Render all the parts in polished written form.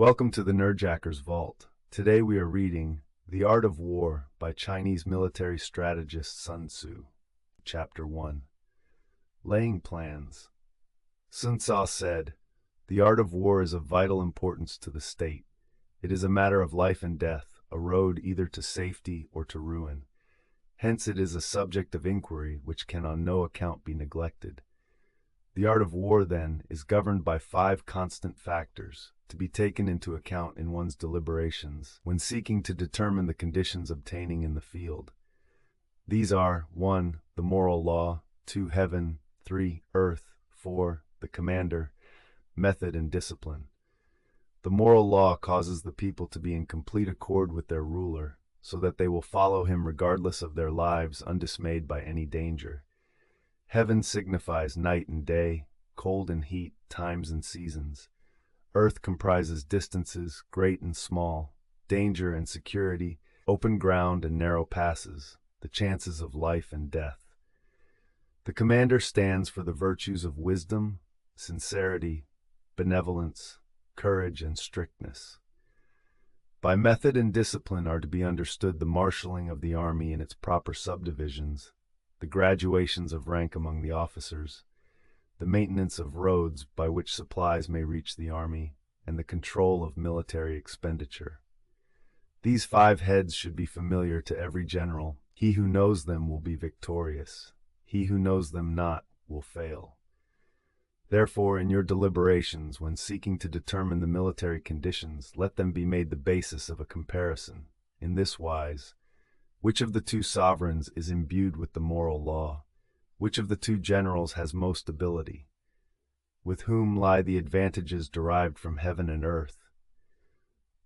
Welcome to the Nerdjacker's Vault. Today we are reading The Art of War by Chinese military strategist Sun Tzu. Chapter 1. Laying Plans. Sun Tzu said, "The art of war is of vital importance to the state. It is a matter of life and death, a road either to safety or to ruin. Hence it is a subject of inquiry which can on no account be neglected. The art of war, then, is governed by 5 constant factors, to be taken into account in one's deliberations when seeking to determine the conditions obtaining in the field. These are 1. The moral law, 2. Heaven, 3. Earth, 4. The commander, method and discipline. The moral law causes the people to be in complete accord with their ruler, so that they will follow him regardless of their lives, undismayed by any danger. Heaven signifies night and day, cold and heat, times and seasons. Earth comprises distances, great and small, danger and security, open ground and narrow passes, the chances of life and death. The commander stands for the virtues of wisdom, sincerity, benevolence, courage, and strictness. By method and discipline are to be understood the marshalling of the army in its proper subdivisions, the graduations of rank among the officers, the maintenance of roads by which supplies may reach the army, and the control of military expenditure. These 5 heads should be familiar to every general. He who knows them will be victorious. He who knows them not will fail. Therefore, in your deliberations, when seeking to determine the military conditions, let them be made the basis of a comparison, in this wise: which of the 2 sovereigns is imbued with the moral law? Which of the 2 generals has most ability? With whom lie the advantages derived from heaven and earth?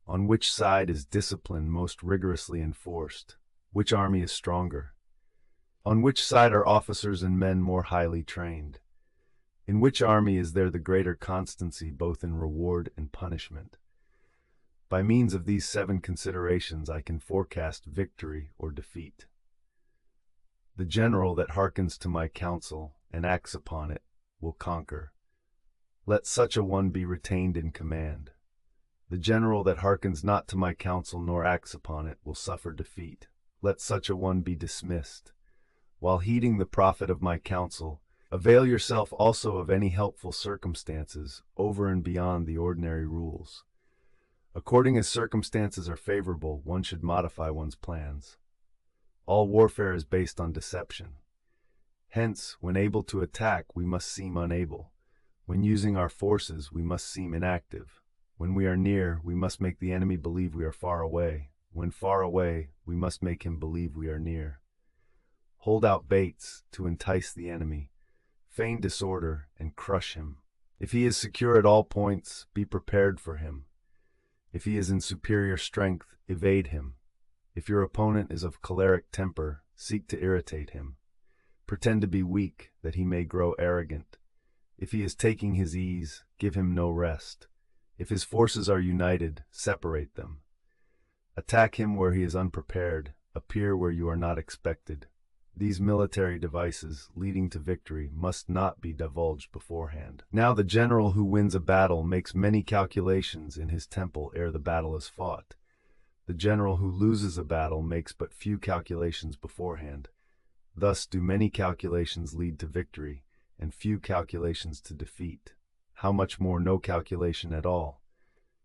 On which side is discipline most rigorously enforced? Which army is stronger? On which side are officers and men more highly trained? In which army is there the greater constancy both in reward and punishment? By means of these 7 considerations I can forecast victory or defeat. The general that hearkens to my counsel and acts upon it will conquer. Let such a one be retained in command. The general that hearkens not to my counsel nor acts upon it will suffer defeat. Let such a one be dismissed. While heeding the profit of my counsel, avail yourself also of any helpful circumstances over and beyond the ordinary rules. According as circumstances are favorable, one should modify one's plans. All warfare is based on deception. Hence, when able to attack, we must seem unable. When using our forces, we must seem inactive. When we are near, we must make the enemy believe we are far away. When far away, we must make him believe we are near. Hold out baits to entice the enemy. Feign disorder and crush him. If he is secure at all points, be prepared for him. If he is in superior strength, evade him. If your opponent is of choleric temper, seek to irritate him. Pretend to be weak, that he may grow arrogant. If he is taking his ease, give him no rest. If his forces are united, separate them. Attack him where he is unprepared, appear where you are not expected. These military devices, leading to victory, must not be divulged beforehand. Now the general who wins a battle makes many calculations in his temple ere the battle is fought. The general who loses a battle makes but few calculations beforehand. Thus do many calculations lead to victory, and few calculations to defeat. How much more no calculation at all?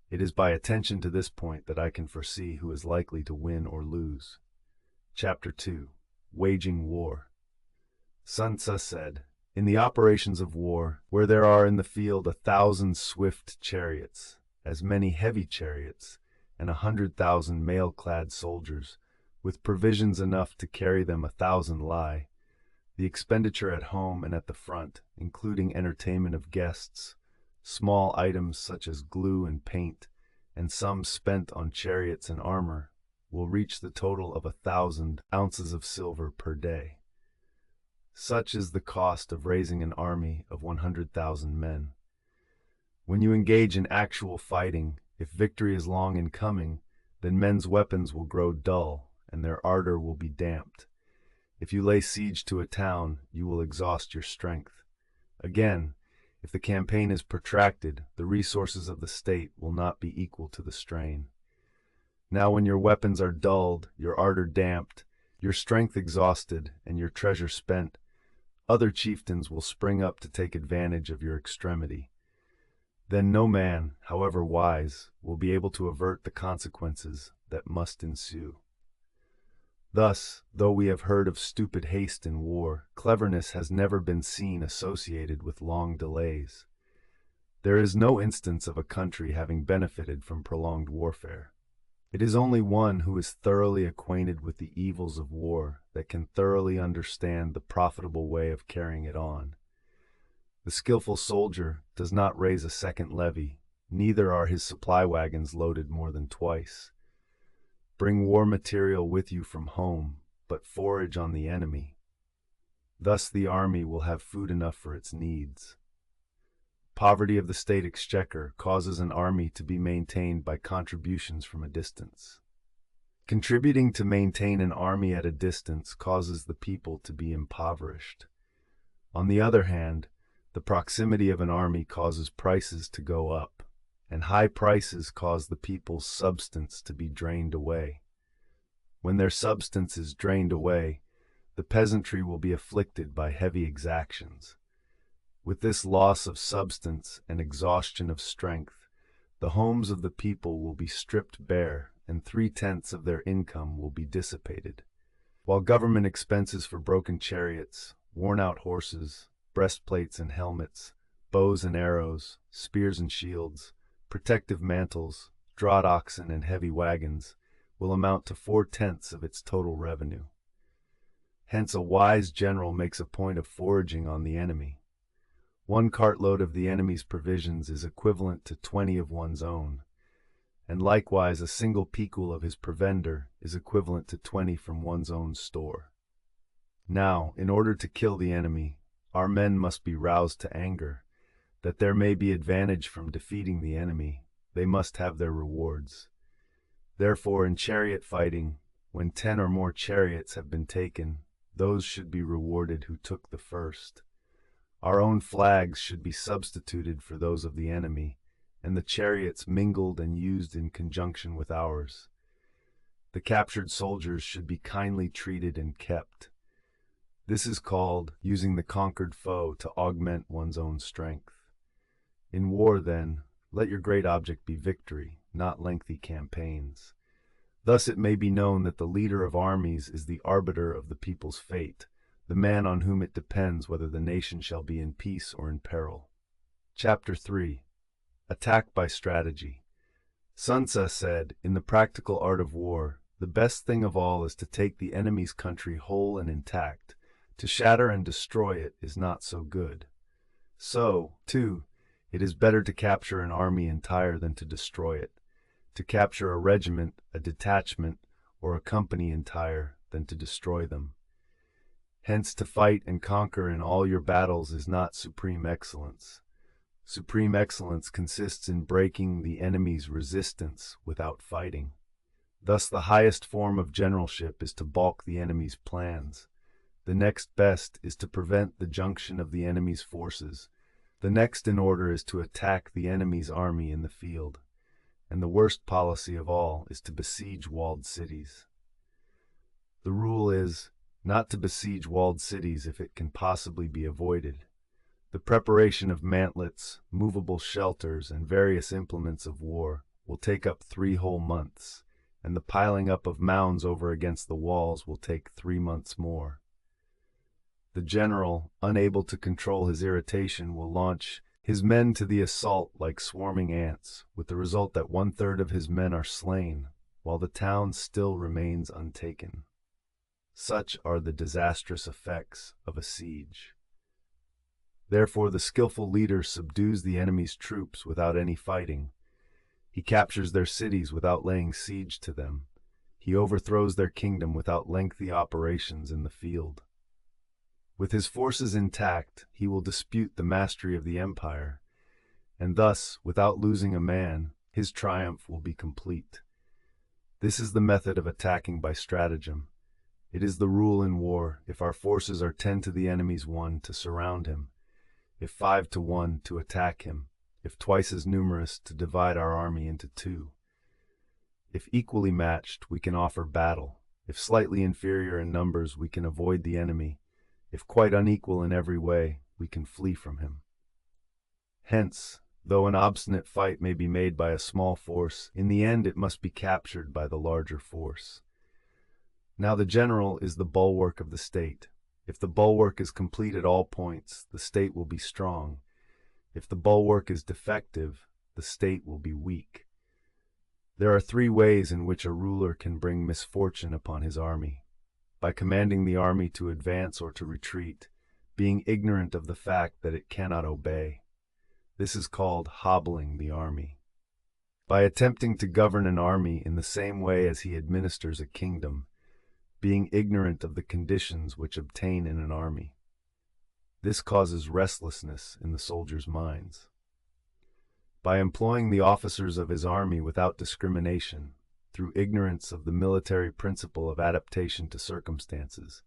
It is by attention to this point that I can foresee who is likely to win or lose. Chapter 2. Waging War. Sun Tzu said, "In the operations of war, where there are in the field 1,000 swift chariots, as many heavy chariots, and 100,000 mail-clad soldiers, with provisions enough to carry them 1,000 lie, the expenditure at home and at the front, including entertainment of guests, small items such as glue and paint, and sums spent on chariots and armor, will reach the total of 1,000 ounces of silver per day. Such is the cost of raising an army of 100,000 men. When you engage in actual fighting, if victory is long in coming, then men's weapons will grow dull, and their ardor will be damped. If you lay siege to a town, you will exhaust your strength. Again, If the campaign is protracted, the resources of the state will not be equal to the strain. Now when your weapons are dulled, your ardor damped, your strength exhausted, and your treasure spent, other chieftains will spring up to take advantage of your extremity. Then no man, however wise, will be able to avert the consequences that must ensue. Thus, though we have heard of stupid haste in war, cleverness has never been seen associated with long delays. There is no instance of a country having benefited from prolonged warfare. It is only one who is thoroughly acquainted with the evils of war that can thoroughly understand the profitable way of carrying it on. The skillful soldier does not raise a second levy, neither are his supply wagons loaded more than twice. Bring war material with you from home, but forage on the enemy. Thus the army will have food enough for its needs. Poverty of the state exchequer causes an army to be maintained by contributions from a distance. Contributing to maintain an army at a distance causes the people to be impoverished. On the other hand, the proximity of an army causes prices to go up, and high prices cause the people's substance to be drained away. When their substance is drained away, the peasantry will be afflicted by heavy exactions. With this loss of substance and exhaustion of strength, the homes of the people will be stripped bare, and 3/10 of their income will be dissipated. While government expenses for broken chariots, worn-out horses, breastplates and helmets, bows and arrows, spears and shields, protective mantles, draught oxen and heavy wagons will amount to 4/10 of its total revenue. Hence a wise general makes a point of foraging on the enemy. 1 cartload of the enemy's provisions is equivalent to 20 of one's own, and likewise a single picul of his provender is equivalent to 20 from one's own store. Now, in order to kill the enemy, our men must be roused to anger. That there may be advantage from defeating the enemy, they must have their rewards. Therefore, in chariot fighting, when 10 or more chariots have been taken, those should be rewarded who took the first. Our own flags should be substituted for those of the enemy, and the chariots mingled and used in conjunction with ours. The captured soldiers should be kindly treated and kept. This is called using the conquered foe to augment one's own strength. In war, then, let your great object be victory, not lengthy campaigns. Thus it may be known that the leader of armies is the arbiter of the people's fate, the man on whom it depends whether the nation shall be in peace or in peril. Chapter 3. Attack by Strategy. Sun Tzu said, in the practical art of war, the best thing of all is to take the enemy's country whole and intact. To shatter and destroy it is not so good. So, too, it is better to capture an army entire than to destroy it, to capture a regiment, a detachment, or a company entire than to destroy them. Hence, to fight and conquer in all your battles is not supreme excellence. Supreme excellence consists in breaking the enemy's resistance without fighting. Thus, the highest form of generalship is to balk the enemy's plans. The next best is to prevent the junction of the enemy's forces. The next in order is to attack the enemy's army in the field. And the worst policy of all is to besiege walled cities. The rule is not to besiege walled cities if it can possibly be avoided. The preparation of mantlets, movable shelters, and various implements of war will take up 3 whole months, and the piling up of mounds over against the walls will take 3 months more. The general, unable to control his irritation, will launch his men to the assault like swarming ants, with the result that 1/3 of his men are slain, while the town still remains untaken. Such are the disastrous effects of a siege. Therefore, the skillful leader subdues the enemy's troops without any fighting. He captures their cities without laying siege to them. He overthrows their kingdom without lengthy operations in the field. With his forces intact, he will dispute the mastery of the empire, and thus, without losing a man, his triumph will be complete. This is the method of attacking by stratagem. It is the rule in war, if our forces are 10 to the enemy's 1, to surround him. if 5 to 1 to attack him, if twice as numerous to divide our army into two. If equally matched, we can offer battle. If slightly inferior in numbers, we can avoid the enemy. If quite unequal in every way, we can flee from him. Hence, though an obstinate fight may be made by a small force, in the end it must be captured by the larger force. Now the general is the bulwark of the state. If the bulwark is complete at all points, the state will be strong. If the bulwark is defective, the state will be weak. There are 3 ways in which a ruler can bring misfortune upon his army: by commanding the army to advance or to retreat, being ignorant of the fact that it cannot obey. This is called hobbling the army. By attempting to govern an army in the same way as he administers a kingdom, being ignorant of the conditions which obtain in an army. This causes restlessness in the soldiers' minds. By employing the officers of his army without discrimination, through ignorance of the military principle of adaptation to circumstances.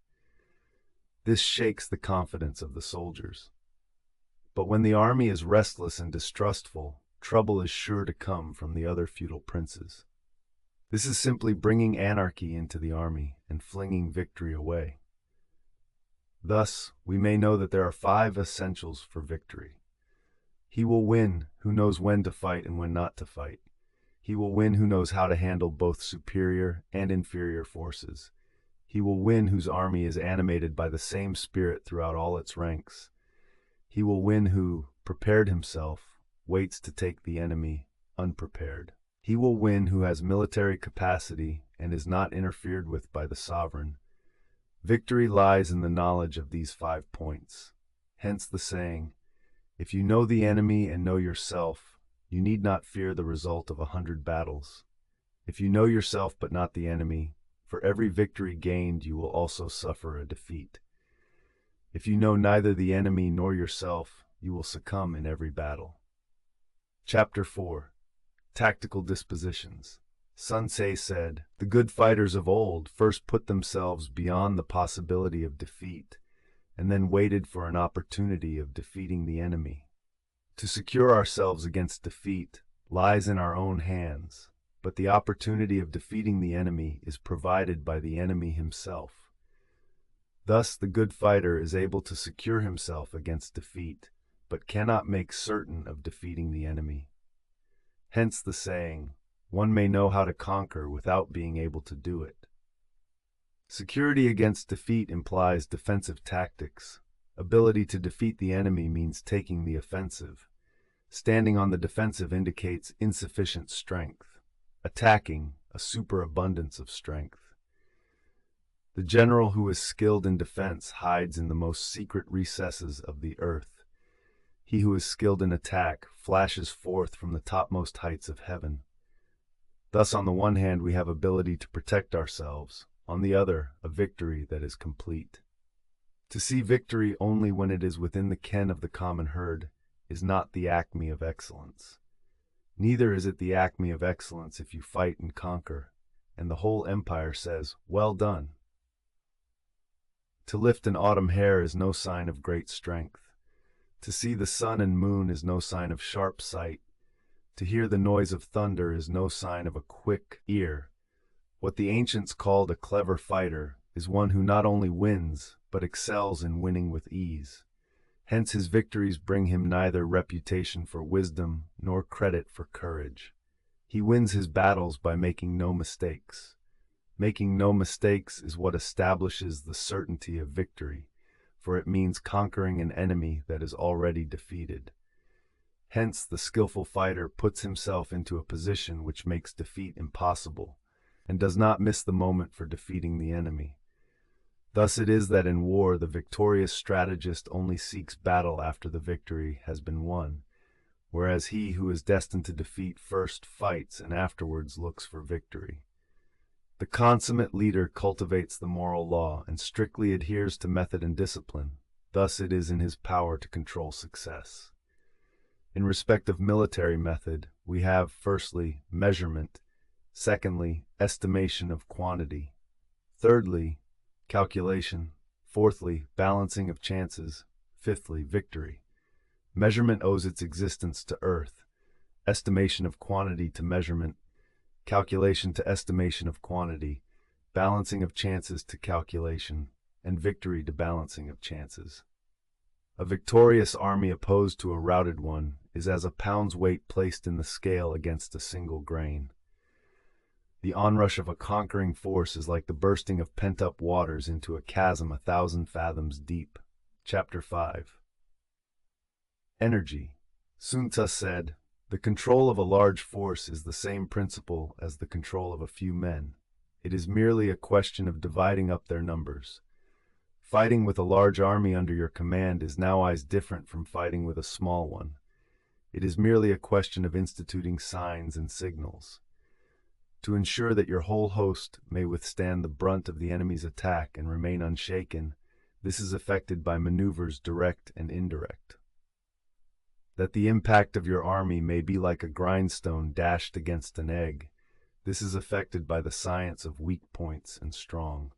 This shakes the confidence of the soldiers. But when the army is restless and distrustful, trouble is sure to come from the other feudal princes. This is simply bringing anarchy into the army and flinging victory away. Thus, we may know that there are 5 essentials for victory. He will win who knows when to fight and when not to fight. He will win who knows how to handle both superior and inferior forces. He will win whose army is animated by the same spirit throughout all its ranks. He will win who, prepared himself, waits to take the enemy unprepared. He will win who has military capacity and is not interfered with by the sovereign. Victory lies in the knowledge of these 5 points. Hence the saying, if you know the enemy and know yourself, you need not fear the result of 100 battles. If you know yourself but not the enemy, for every victory gained you will also suffer a defeat. If you know neither the enemy nor yourself, you will succumb in every battle. Chapter 4. Tactical Dispositions. Sun Tzu said, "The good fighters of old first put themselves beyond the possibility of defeat, and then waited for an opportunity of defeating the enemy. To secure ourselves against defeat lies in our own hands, but the opportunity of defeating the enemy is provided by the enemy himself. Thus the good fighter is able to secure himself against defeat, but cannot make certain of defeating the enemy. Hence the saying, one may know how to conquer without being able to do it." Security against defeat implies defensive tactics. Ability to defeat the enemy means taking the offensive. Standing on the defensive indicates insufficient strength. Attacking, a superabundance of strength. The general who is skilled in defense hides in the most secret recesses of the earth. He who is skilled in attack flashes forth from the topmost heights of heaven. Thus, on the one hand, we have ability to protect ourselves, on the other, a victory that is complete. To see victory only when it is within the ken of the common herd is not the acme of excellence. Neither is it the acme of excellence if you fight and conquer, and the whole empire says, "Well done." To lift an autumn hair is no sign of great strength. To see the sun and moon is no sign of sharp sight. To hear the noise of thunder is no sign of a quick ear. What the ancients called a clever fighter is one who not only wins, but excels in winning with ease. Hence his victories bring him neither reputation for wisdom nor credit for courage. He wins his battles by making no mistakes. Making no mistakes is what establishes the certainty of victory, for it means conquering an enemy that is already defeated. Hence, the skillful fighter puts himself into a position which makes defeat impossible, and does not miss the moment for defeating the enemy. Thus it is that in war the victorious strategist only seeks battle after the victory has been won, whereas he who is destined to defeat first fights and afterwards looks for victory. The consummate leader cultivates the moral law and strictly adheres to method and discipline. Thus it is in his power to control success. In respect of military method, we have, firstly, measurement, secondly, estimation of quantity, thirdly, calculation, fourthly, balancing of chances, fifthly, victory. Measurement owes its existence to earth, estimation of quantity to measurement, calculation to estimation of quantity, balancing of chances to calculation, and victory to balancing of chances. A victorious army opposed to a routed one is as a pound's weight placed in the scale against a single grain. The onrush of a conquering force is like the bursting of pent-up waters into a chasm 1,000 fathoms deep. Chapter 5. Energy. Sun Tzu said, "The control of a large force is the same principle as the control of a few men. It is merely a question of dividing up their numbers. Fighting with a large army under your command is nowise different from fighting with a small one. It is merely a question of instituting signs and signals. To ensure that your whole host may withstand the brunt of the enemy's attack and remain unshaken, this is effected by maneuvers direct and indirect. That the impact of your army may be like a grindstone dashed against an egg, this is effected by the science of weak points and strong.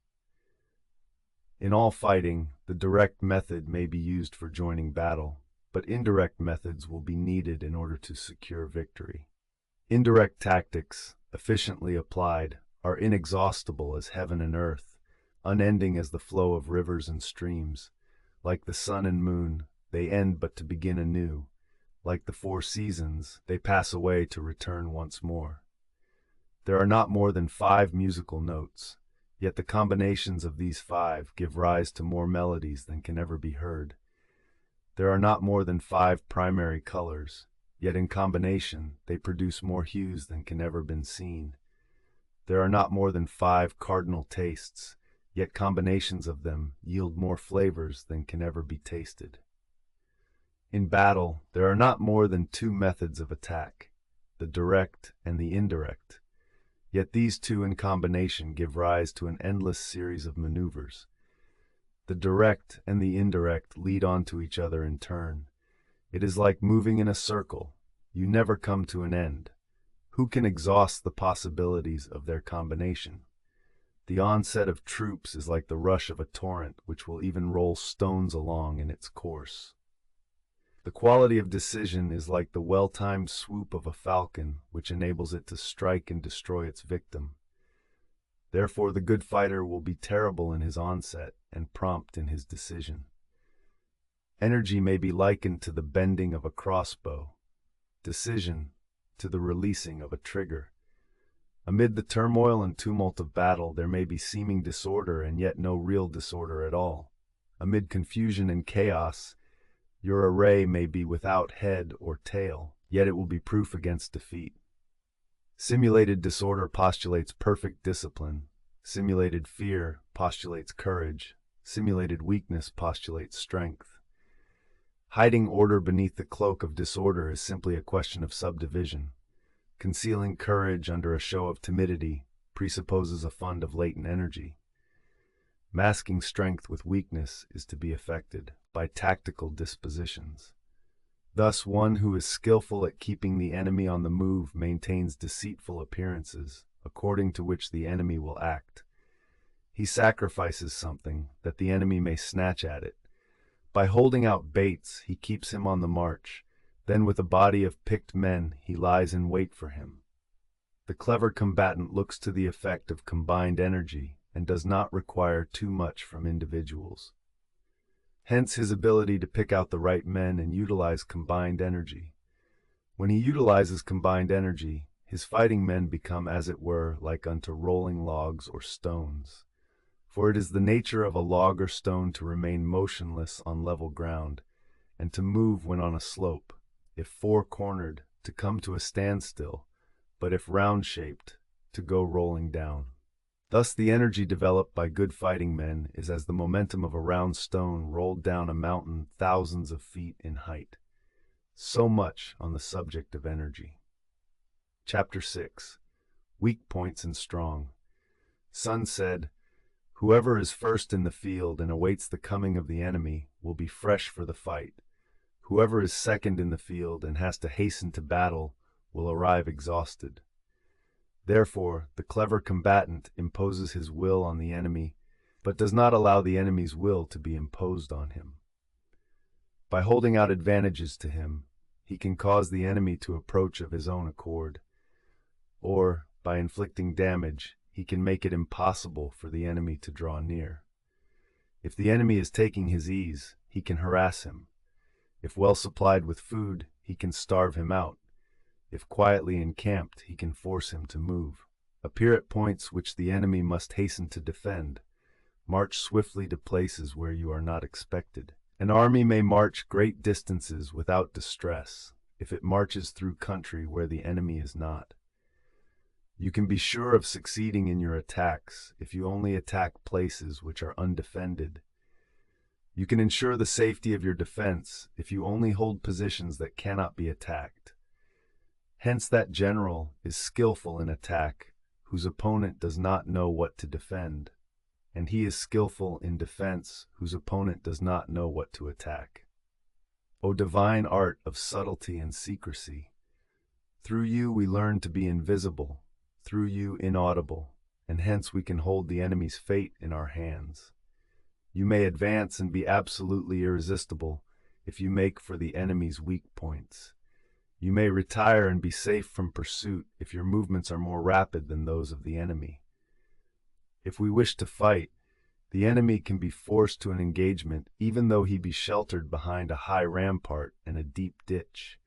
In all fighting, the direct method may be used for joining battle, but indirect methods will be needed in order to secure victory. Indirect tactics, efficiently applied, are inexhaustible as heaven and earth, unending as the flow of rivers and streams. Like the sun and moon, they end but to begin anew. Like the 4 seasons, they pass away to return once more. There are not more than 5 musical notes, yet the combinations of these 5 give rise to more melodies than can ever be heard. There are not more than 5 primary colors, yet in combination they produce more hues than can ever been seen. There are not more than 5 cardinal tastes, yet combinations of them yield more flavors than can ever be tasted. In battle, there are not more than 2 methods of attack, the direct and the indirect. Yet these 2 in combination give rise to an endless series of maneuvers. The direct and the indirect lead on to each other in turn. It is like moving in a circle. You never come to an end. Who can exhaust the possibilities of their combination? The onset of troops is like the rush of a torrent which will even roll stones along in its course. The quality of decision is like the well-timed swoop of a falcon, which enables it to strike and destroy its victim. Therefore, the good fighter will be terrible in his onset and prompt in his decision. Energy may be likened to the bending of a crossbow, decision to the releasing of a trigger. Amid the turmoil and tumult of battle, there may be seeming disorder and yet no real disorder at all. Amid confusion and chaos, your array may be without head or tail, yet it will be proof against defeat. Simulated disorder postulates perfect discipline. Simulated fear postulates courage. Simulated weakness postulates strength. Hiding order beneath the cloak of disorder is simply a question of subdivision. Concealing courage under a show of timidity presupposes a fund of latent energy. Masking strength with weakness is to be effected by tactical dispositions. Thus, one who is skillful at keeping the enemy on the move maintains deceitful appearances, according to which the enemy will act. He sacrifices something that the enemy may snatch at it. By holding out baits, he keeps him on the march. Then with a body of picked men, he lies in wait for him. The clever combatant looks to the effect of combined energy and does not require too much from individuals. Hence his ability to pick out the right men and utilize combined energy. When he utilizes combined energy, his fighting men become, as it were, like unto rolling logs or stones. For it is the nature of a log or stone to remain motionless on level ground, and to move when on a slope, if four-cornered, to come to a standstill, but if round-shaped, to go rolling down. Thus the energy developed by good fighting men is as the momentum of a round stone rolled down a mountain thousands of feet in height. So much on the subject of energy. Chapter 6. Weak Points and Strong. Sun said, "Whoever is first in the field and awaits the coming of the enemy will be fresh for the fight. Whoever is second in the field and has to hasten to battle will arrive exhausted. Therefore, the clever combatant imposes his will on the enemy, but does not allow the enemy's will to be imposed on him. By holding out advantages to him, he can cause the enemy to approach of his own accord, or, by inflicting damage, he can make it impossible for the enemy to draw near. If the enemy is taking his ease, he can harass him. If well supplied with food, he can starve him out. If quietly encamped, he can force him to move. Appear at points which the enemy must hasten to defend. March swiftly to places where you are not expected. An army may march great distances without distress if it marches through country where the enemy is not. You can be sure of succeeding in your attacks if you only attack places which are undefended. You can ensure the safety of your defense if you only hold positions that cannot be attacked. Hence that general is skillful in attack whose opponent does not know what to defend, and he is skillful in defense whose opponent does not know what to attack. O divine art of subtlety and secrecy! Through you we learn to be invisible, through you inaudible, and hence we can hold the enemy's fate in our hands. You may advance and be absolutely irresistible if you make for the enemy's weak points. You may retire and be safe from pursuit if your movements are more rapid than those of the enemy. If we wish to fight, the enemy can be forced to an engagement even though he be sheltered behind a high rampart and a deep ditch.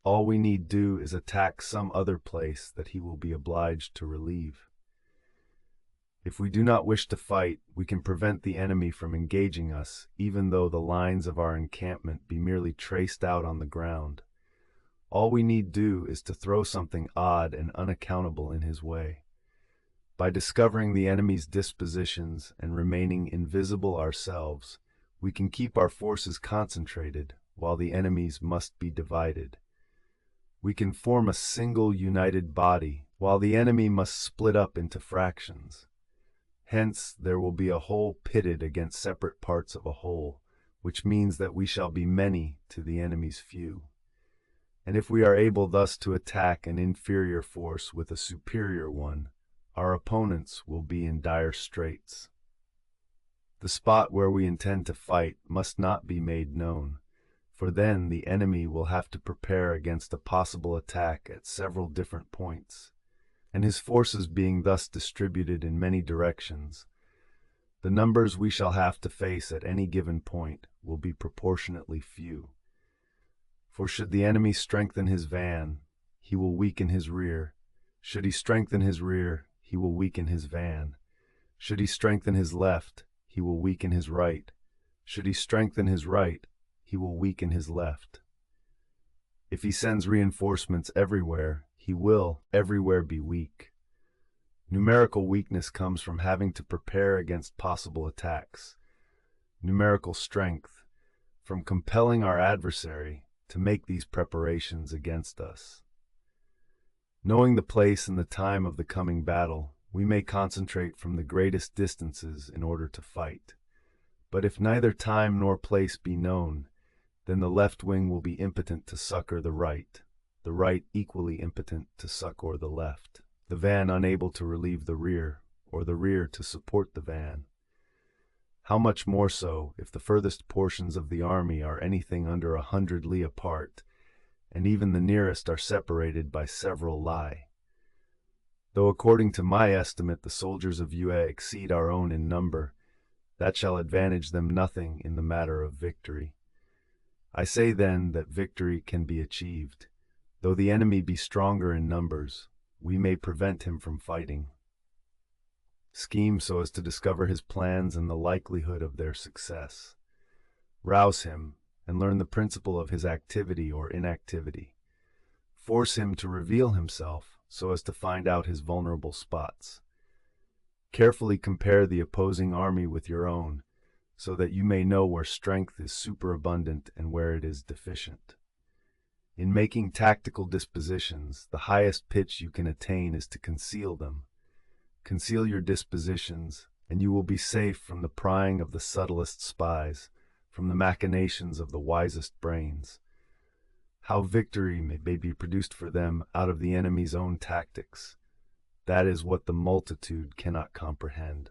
All we need do is attack some other place that he will be obliged to relieve. If we do not wish to fight, we can prevent the enemy from engaging us, even though the lines of our encampment be merely traced out on the ground. All we need do is to throw something odd and unaccountable in his way. By discovering the enemy's dispositions and remaining invisible ourselves, we can keep our forces concentrated while the enemy's must be divided. We can form a single united body while the enemy must split up into fractions. Hence there will be a whole pitted against separate parts of a whole, which means that we shall be many to the enemy's few. And if we are able thus to attack an inferior force with a superior one, our opponents will be in dire straits. The spot where we intend to fight must not be made known, for then the enemy will have to prepare against a possible attack at several different points, and his forces being thus distributed in many directions, the numbers we shall have to face at any given point will be proportionately few. For should the enemy strengthen his van, he will weaken his rear. Should he strengthen his rear, he will weaken his van. Should he strengthen his left, he will weaken his right. Should he strengthen his right, he will weaken his left. If he sends reinforcements everywhere, he will everywhere be weak. Numerical weakness comes from having to prepare against possible attacks. Numerical strength, from compelling our adversary to make these preparations against us. Knowing the place and the time of the coming battle, we may concentrate from the greatest distances in order to fight. But if neither time nor place be known, then the left wing will be impotent to succor the right equally impotent to succor the left, the van unable to relieve the rear, or the rear to support the van. How much more so if the furthest portions of the army are anything under 100 li apart, and even the nearest are separated by several li. Though according to my estimate the soldiers of Yue exceed our own in number, that shall advantage them nothing in the matter of victory. I say then that victory can be achieved. Though the enemy be stronger in numbers, we may prevent him from fighting. Scheme so as to discover his plans and the likelihood of their success. Rouse him and learn the principle of his activity or inactivity. Force him to reveal himself so as to find out his vulnerable spots. Carefully compare the opposing army with your own, so that you may know where strength is superabundant and where it is deficient. In making tactical dispositions, the highest pitch you can attain is to conceal them. Conceal your dispositions, and you will be safe from the prying of the subtlest spies, from the machinations of the wisest brains. How victory may be produced for them out of the enemy's own tactics, that is what the multitude cannot comprehend.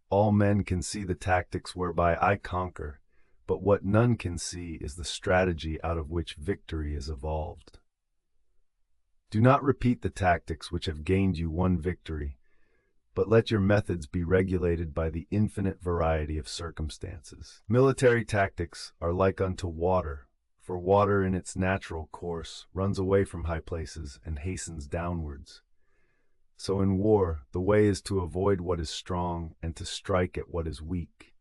All men can see the tactics whereby I conquer, but what none can see is the strategy out of which victory is evolved. Do not repeat the tactics which have gained you one victory, but let your methods be regulated by the infinite variety of circumstances. Military tactics are like unto water, for water in its natural course runs away from high places and hastens downwards. So in war, the way is to avoid what is strong and to strike at what is weak.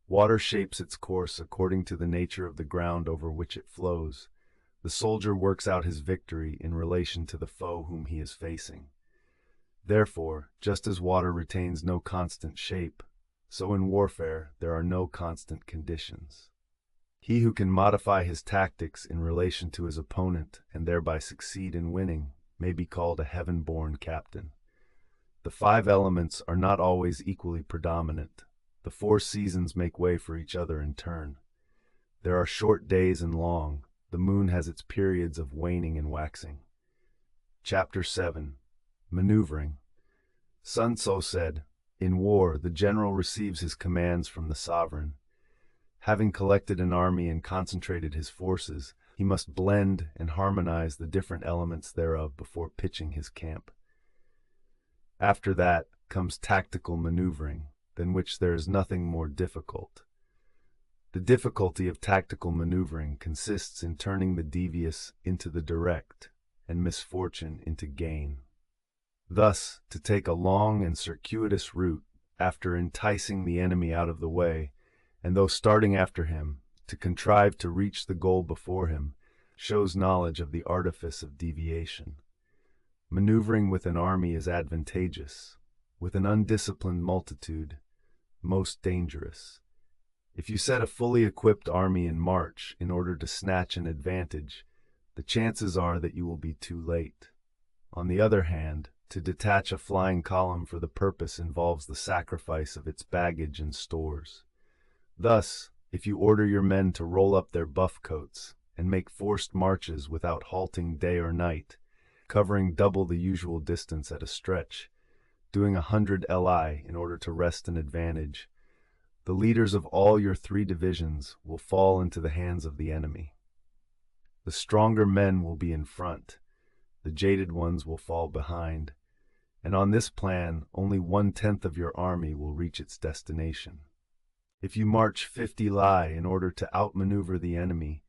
Water shapes its course according to the nature of the ground over which it flows. The soldier works out his victory in relation to the foe whom he is facing. Therefore, just as water retains no constant shape, so in warfare there are no constant conditions. He who can modify his tactics in relation to his opponent and thereby succeed in winning may be called a heaven-born captain. The 5 elements are not always equally predominant. The 4 seasons make way for each other in turn. There are short days and long. The moon has its periods of waning and waxing. Chapter 7. Maneuvering. Sun Tzu said, "In war, the general receives his commands from the sovereign. Having collected an army and concentrated his forces, he must blend and harmonize the different elements thereof before pitching his camp. After that comes tactical maneuvering, than which there is nothing more difficult. The difficulty of tactical maneuvering consists in turning the devious into the direct, and misfortune into gain. Thus, to take a long and circuitous route, after enticing the enemy out of the way, and though starting after him, to contrive to reach the goal before him, shows knowledge of the artifice of deviation. Maneuvering with an army is advantageous, with an undisciplined multitude, most dangerous. If you set a fully equipped army in march in order to snatch an advantage, the chances are that you will be too late. On the other hand, to detach a flying column for the purpose involves the sacrifice of its baggage and stores. Thus, if you order your men to roll up their buff coats and make forced marches without halting day or night, covering double the usual distance at a stretch, doing 100 li in order to wrest an advantage, the leaders of all your 3 divisions will fall into the hands of the enemy. The stronger men will be in front, the jaded ones will fall behind, and on this plan only 1/10 of your army will reach its destination. If you march 50 li in order to outmaneuver the enemy,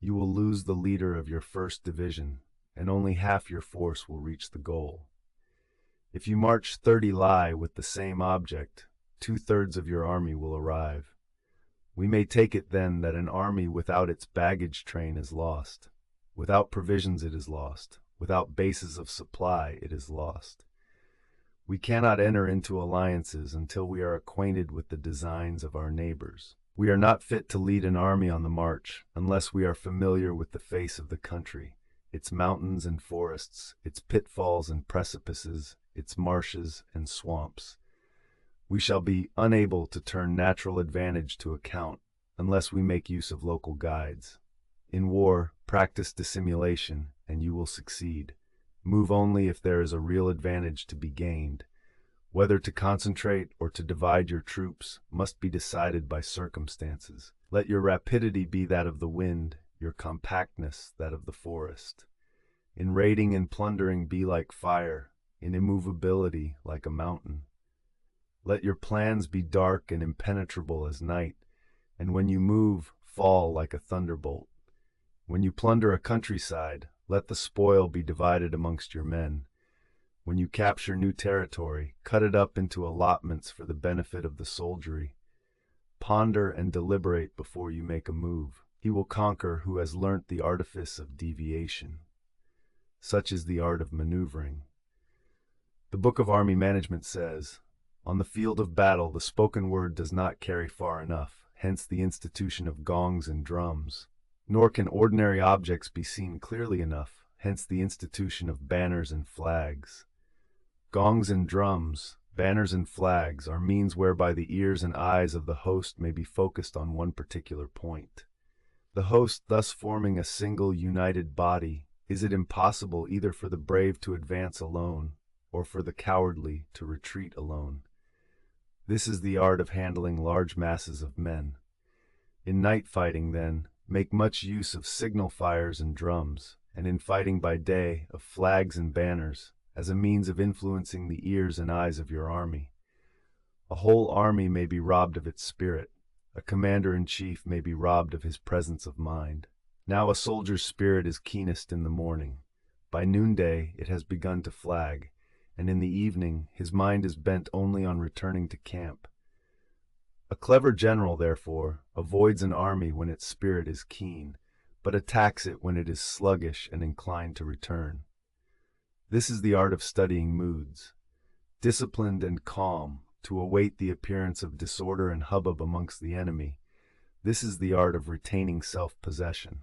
you will lose the leader of your 1st division, and only half your force will reach the goal. If you march 30 li with the same object, 2/3 of your army will arrive. We may take it then that an army without its baggage train is lost. Without provisions it is lost. Without bases of supply it is lost. We cannot enter into alliances until we are acquainted with the designs of our neighbors. We are not fit to lead an army on the march unless we are familiar with the face of the country, its mountains and forests, its pitfalls and precipices, its marshes and swamps. We shall be unable to turn natural advantage to account unless we make use of local guides. In war, practice dissimulation, and you will succeed. Move only if there is a real advantage to be gained. Whether to concentrate or to divide your troops must be decided by circumstances. Let your rapidity be that of the wind, your compactness that of the forest. In raiding and plundering be like fire, in immovability like a mountain. Let your plans be dark and impenetrable as night, and when you move, fall like a thunderbolt. When you plunder a countryside, let the spoil be divided amongst your men. When you capture new territory, cut it up into allotments for the benefit of the soldiery. Ponder and deliberate before you make a move. He will conquer who has learnt the artifice of deviation. Such is the art of maneuvering. The Book of Army Management says, "On the field of battle, the spoken word does not carry far enough, hence the institution of gongs and drums. Nor can ordinary objects be seen clearly enough, hence the institution of banners and flags. Gongs and drums, banners and flags are means whereby the ears and eyes of the host may be focused on one particular point. The host thus forming a single united body, is it impossible either for the brave to advance alone, or for the cowardly to retreat alone. This is the art of handling large masses of men. In night fighting, then, make much use of signal fires and drums, and in fighting by day, of flags and banners, as a means of influencing the ears and eyes of your army. A whole army may be robbed of its spirit. A commander-in-chief may be robbed of his presence of mind. Now a soldier's spirit is keenest in the morning. By noonday it has begun to flag, and in the evening his mind is bent only on returning to camp. A clever general, therefore, avoids an army when its spirit is keen, but attacks it when it is sluggish and inclined to return. This is the art of studying moods. Disciplined and calm, to await the appearance of disorder and hubbub amongst the enemy. This is the art of retaining self-possession.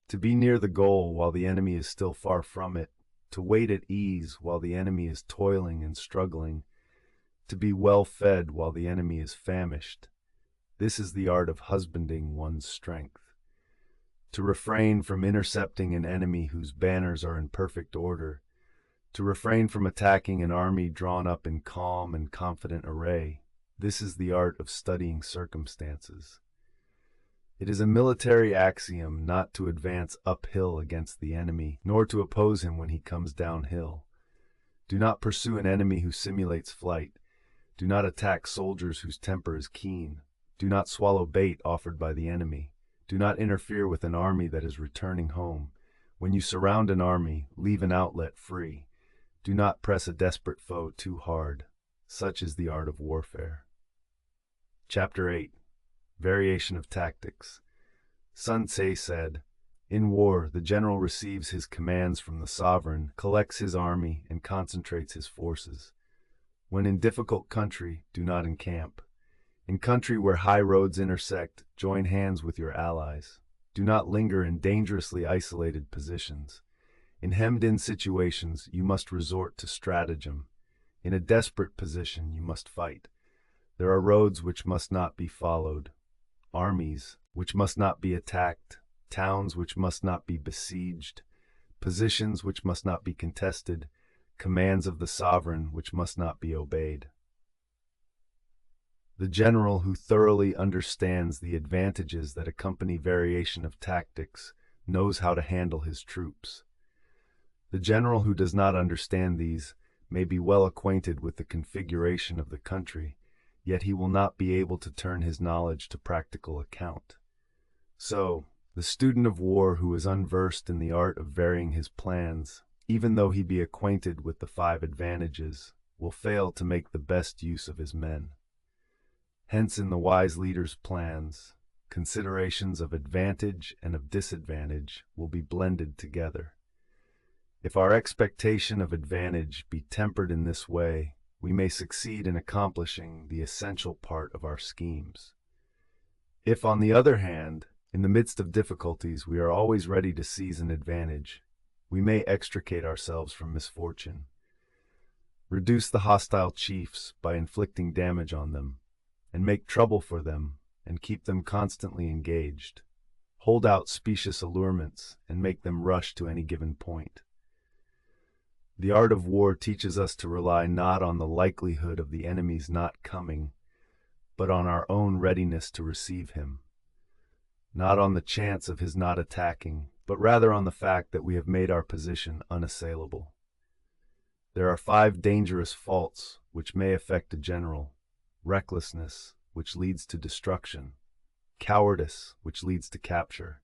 To be near the goal while the enemy is still far from it, to wait at ease while the enemy is toiling and struggling, to be well fed while the enemy is famished. This is the art of husbanding one's strength. To refrain from intercepting an enemy whose banners are in perfect order, to refrain from attacking an army drawn up in calm and confident array, this is the art of studying circumstances. It is a military axiom not to advance uphill against the enemy, nor to oppose him when he comes downhill. Do not pursue an enemy who simulates flight. Do not attack soldiers whose temper is keen. Do not swallow bait offered by the enemy. Do not interfere with an army that is returning home. When you surround an army, leave an outlet free. Do not press a desperate foe too hard. Such is the art of warfare. Chapter 8. Variation of Tactics. Sun Tzu said, "In war, the general receives his commands from the sovereign, collects his army, and concentrates his forces. When in difficult country, do not encamp. In country where high roads intersect, join hands with your allies. Do not linger in dangerously isolated positions. In hemmed-in situations, you must resort to stratagem. In a desperate position, you must fight. There are roads which must not be followed, armies which must not be attacked, towns which must not be besieged, positions which must not be contested, commands of the sovereign which must not be obeyed." The general who thoroughly understands the advantages that accompany variation of tactics knows how to handle his troops. The general who does not understand these may be well acquainted with the configuration of the country, yet he will not be able to turn his knowledge to practical account. So, the student of war who is unversed in the art of varying his plans, even though he be acquainted with the 5 advantages, will fail to make the best use of his men. Hence in the wise leader's plans, considerations of advantage and of disadvantage will be blended together. If our expectation of advantage be tempered in this way, we may succeed in accomplishing the essential part of our schemes. If, on the other hand, in the midst of difficulties we are always ready to seize an advantage, we may extricate ourselves from misfortune. Reduce the hostile chiefs by inflicting damage on them, and make trouble for them, and keep them constantly engaged. Hold out specious allurements, and make them rush to any given point. The art of war teaches us to rely not on the likelihood of the enemy's not coming, but on our own readiness to receive him. Not on the chance of his not attacking, but rather on the fact that we have made our position unassailable. There are 5 dangerous faults which may affect a general: recklessness, which leads to destruction; cowardice, which leads to capture;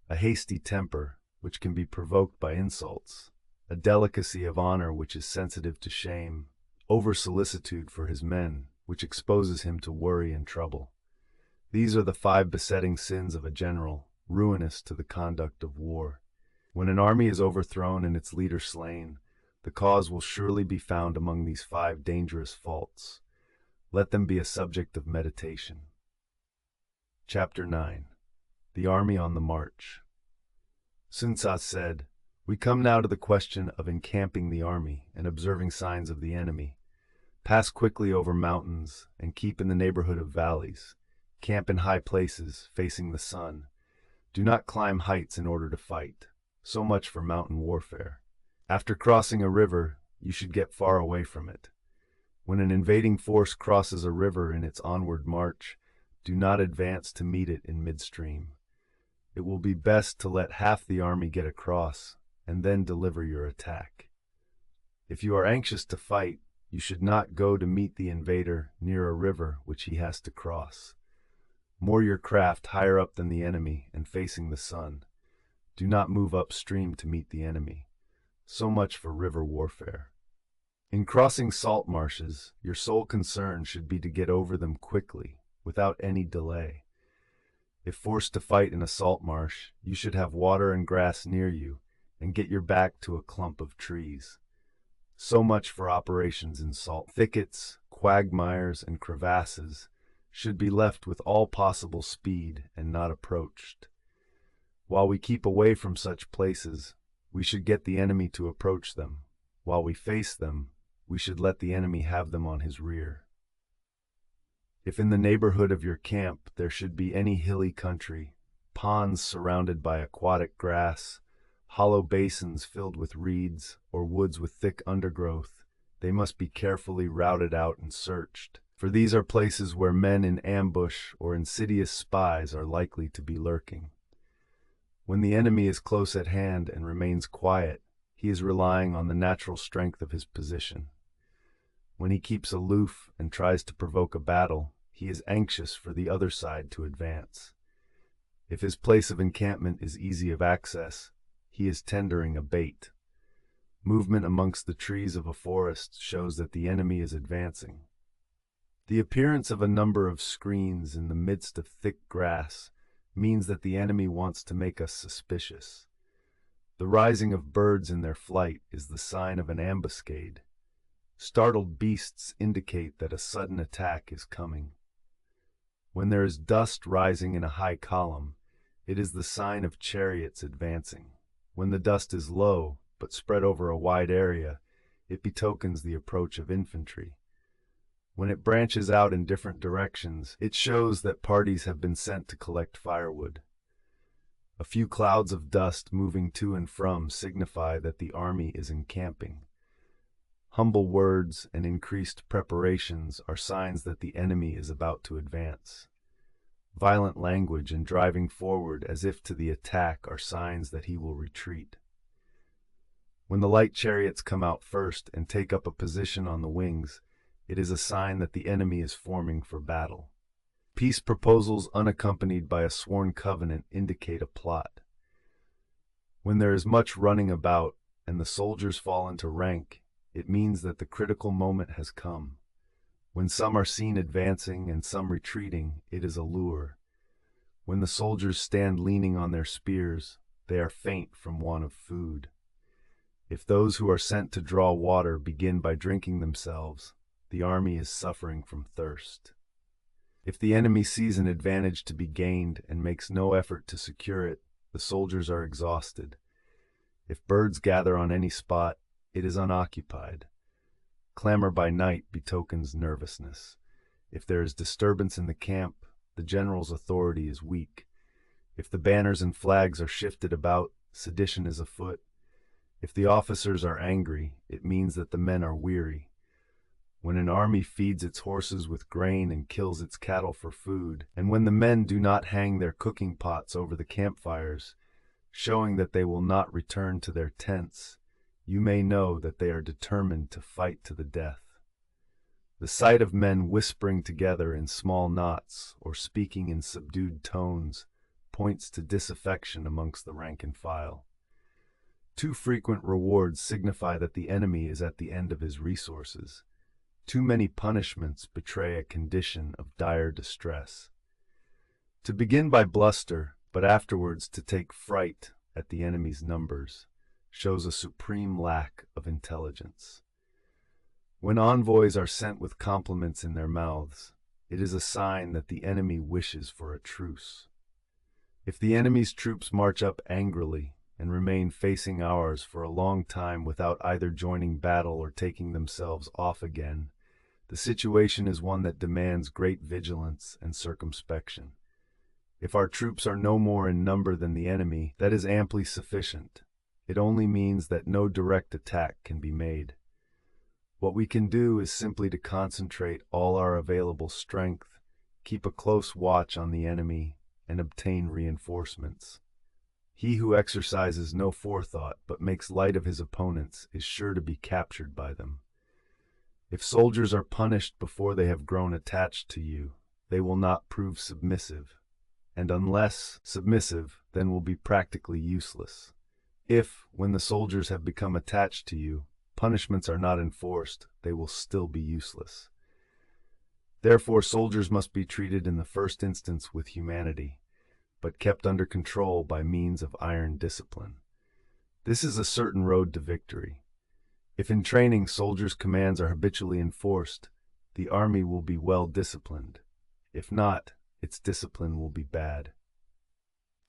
a hasty temper, which can be provoked by insults; a delicacy of honor which is sensitive to shame; over-solicitude for his men, which exposes him to worry and trouble. These are the 5 besetting sins of a general, ruinous to the conduct of war. When an army is overthrown and its leader slain, the cause will surely be found among these 5 dangerous faults. Let them be a subject of meditation. Chapter 9. The Army on the March. Sun Tzu said, "We come now to the question of encamping the army and observing signs of the enemy. Pass quickly over mountains and keep in the neighborhood of valleys. Camp in high places, facing the sun. Do not climb heights in order to fight. So much for mountain warfare. After crossing a river, you should get far away from it. When an invading force crosses a river in its onward march, Do not advance to meet it in midstream. It will be best to let half the army get across and then deliver your attack. If you are anxious to fight, you should not go to meet the invader near a river which he has to cross. Moor your craft higher up than the enemy and facing the sun. Do not move upstream to meet the enemy. So much for river warfare. In crossing salt marshes, your sole concern should be to get over them quickly, without any delay. If forced to fight in a salt marsh, you should have water and grass near you, and get your back to a clump of trees. So much for operations in salt. Thickets, quagmires, and crevasses should be left with all possible speed and not approached. While we keep away from such places, we should get the enemy to approach them. While we face them, we should let the enemy have them on his rear. If in the neighborhood of your camp there should be any hilly country, ponds surrounded by aquatic grass, hollow basins filled with reeds, or woods with thick undergrowth, they must be carefully routed out and searched, for these are places where men in ambush or insidious spies are likely to be lurking. When the enemy is close at hand and remains quiet, he is relying on the natural strength of his position. When he keeps aloof and tries to provoke a battle, he is anxious for the other side to advance. If his place of encampment is easy of access, he is tendering a bait. Movement amongst the trees of a forest shows that the enemy is advancing. The appearance of a number of screens in the midst of thick grass means that the enemy wants to make us suspicious. The rising of birds in their flight is the sign of an ambuscade. Startled beasts indicate that a sudden attack is coming. When there is dust rising in a high column, it is the sign of chariots advancing. When the dust is low, but spread over a wide area, it betokens the approach of infantry. When it branches out in different directions, it shows that parties have been sent to collect firewood. A few clouds of dust moving to and from signify that the army is encamping. Humble words and increased preparations are signs that the enemy is about to advance. Violent language and driving forward as if to the attack are signs that he will retreat. When the light chariots come out first and take up a position on the wings, it is a sign that the enemy is forming for battle. Peace proposals unaccompanied by a sworn covenant indicate a plot. When there is much running about and the soldiers fall into rank, it means that the critical moment has come. When some are seen advancing and some retreating, it is a lure. When the soldiers stand leaning on their spears, they are faint from want of food. If those who are sent to draw water begin by drinking themselves, the army is suffering from thirst. If the enemy sees an advantage to be gained and makes no effort to secure it, the soldiers are exhausted. If birds gather on any spot, it is unoccupied. Clamor by night betokens nervousness. If there is disturbance in the camp, the general's authority is weak. If the banners and flags are shifted about, sedition is afoot. If the officers are angry, it means that the men are weary. When an army feeds its horses with grain and kills its cattle for food, and when the men do not hang their cooking pots over the campfires, showing that they will not return to their tents, you may know that they are determined to fight to the death. The sight of men whispering together in small knots or speaking in subdued tones points to disaffection amongst the rank and file. Too frequent rewards signify that the enemy is at the end of his resources. Too many punishments betray a condition of dire distress. To begin by bluster, but afterwards to take fright at the enemy's numbers, shows a supreme lack of intelligence. When envoys are sent with compliments in their mouths, it is a sign that the enemy wishes for a truce. If the enemy's troops march up angrily and remain facing ours for a long time without either joining battle or taking themselves off again, the situation is one that demands great vigilance and circumspection. If our troops are no more in number than the enemy, that is amply sufficient. It only means that no direct attack can be made. What we can do is simply to concentrate all our available strength, keep a close watch on the enemy, and obtain reinforcements. He who exercises no forethought but makes light of his opponents is sure to be captured by them. If soldiers are punished before they have grown attached to you, they will not prove submissive, and unless submissive, then will be practically useless. If, when the soldiers have become attached to you, punishments are not enforced, they will still be useless. Therefore, soldiers must be treated in the first instance with humanity, but kept under control by means of iron discipline. This is a certain road to victory. If in training soldiers' commands are habitually enforced, the army will be well disciplined. If not, its discipline will be bad.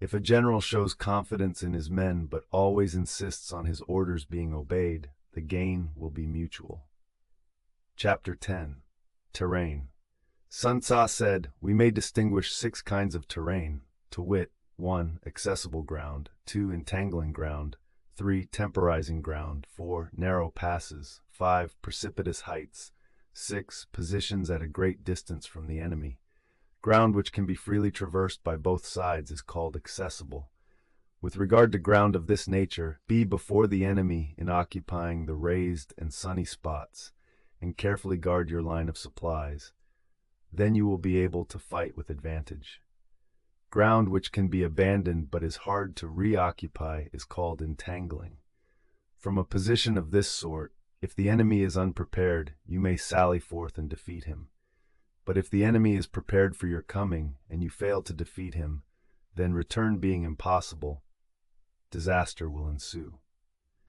If a general shows confidence in his men but always insists on his orders being obeyed, the gain will be mutual. Chapter 10. Terrain. Sun Tzu said, "We may distinguish 6 kinds of terrain, to wit, 1. Accessible ground, 2. Entangling ground, 3. Temporizing ground, 4. Narrow passes, 5. Precipitous heights, 6. Positions at a great distance from the enemy. Ground which can be freely traversed by both sides is called accessible. With regard to ground of this nature, be before the enemy in occupying the raised and sunny spots, and carefully guard your line of supplies. Then you will be able to fight with advantage. Ground which can be abandoned but is hard to reoccupy is called entangling. From a position of this sort, if the enemy is unprepared, you may sally forth and defeat him. But if the enemy is prepared for your coming, and you fail to defeat him, then return being impossible, disaster will ensue.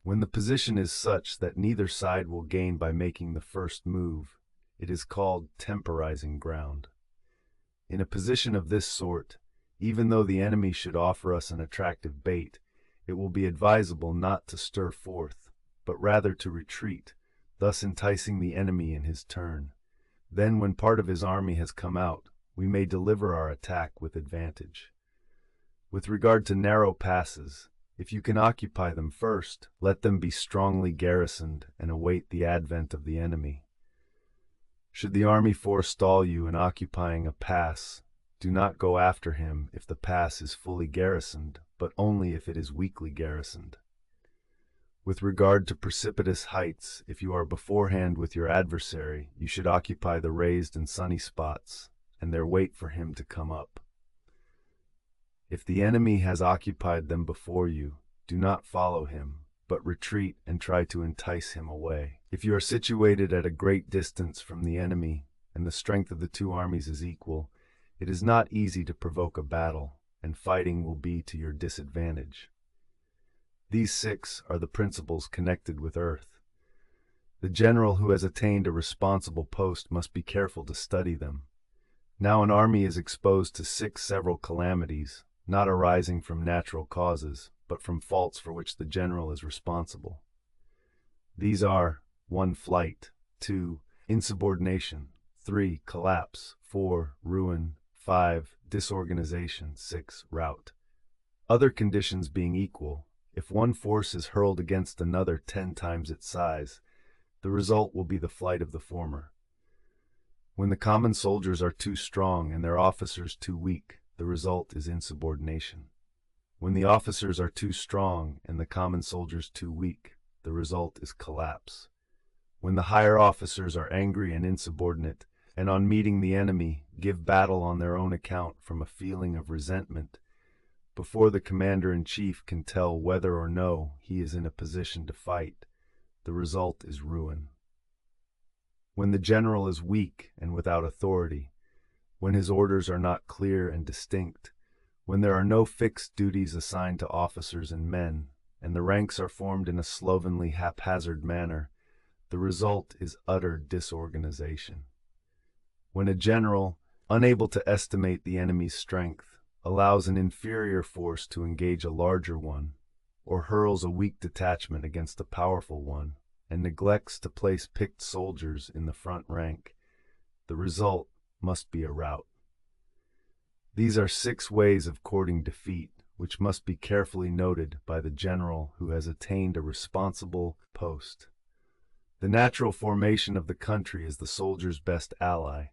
When the position is such that neither side will gain by making the first move, it is called temporizing ground. In a position of this sort, even though the enemy should offer us an attractive bait, it will be advisable not to stir forth, but rather to retreat, thus enticing the enemy in his turn. Then, when part of his army has come out, we may deliver our attack with advantage. With regard to narrow passes, if you can occupy them first, let them be strongly garrisoned and await the advent of the enemy. Should the army forestall you in occupying a pass, do not go after him if the pass is fully garrisoned, but only if it is weakly garrisoned. With regard to precipitous heights, if you are beforehand with your adversary, you should occupy the raised and sunny spots, and there wait for him to come up. If the enemy has occupied them before you, do not follow him, but retreat and try to entice him away. If you are situated at a great distance from the enemy, and the strength of the 2 armies is equal, it is not easy to provoke a battle, and fighting will be to your disadvantage. These 6 are the principles connected with earth. The general who has attained a responsible post must be careful to study them. Now an army is exposed to 6 several calamities, not arising from natural causes, but from faults for which the general is responsible. These are 1. Flight, 2. Insubordination, 3. Collapse, 4. Ruin, 5. Disorganization, 6. Rout. Other conditions being equal, if one force is hurled against another 10 times its size, the result will be the flight of the former. When the common soldiers are too strong and their officers too weak, the result is insubordination. When the officers are too strong and the common soldiers too weak, the result is collapse. When the higher officers are angry and insubordinate, and on meeting the enemy, give battle on their own account from a feeling of resentment, before the commander-in-chief can tell whether or no he is in a position to fight, the result is ruin. When the general is weak and without authority, when his orders are not clear and distinct, when there are no fixed duties assigned to officers and men, and the ranks are formed in a slovenly, haphazard manner, the result is utter disorganization. When a general, unable to estimate the enemy's strength, allows an inferior force to engage a larger one, or hurls a weak detachment against a powerful one, and neglects to place picked soldiers in the front rank, the result must be a rout. These are 6 ways of courting defeat, which must be carefully noted by the general who has attained a responsible post. The natural formation of the country is the soldier's best ally,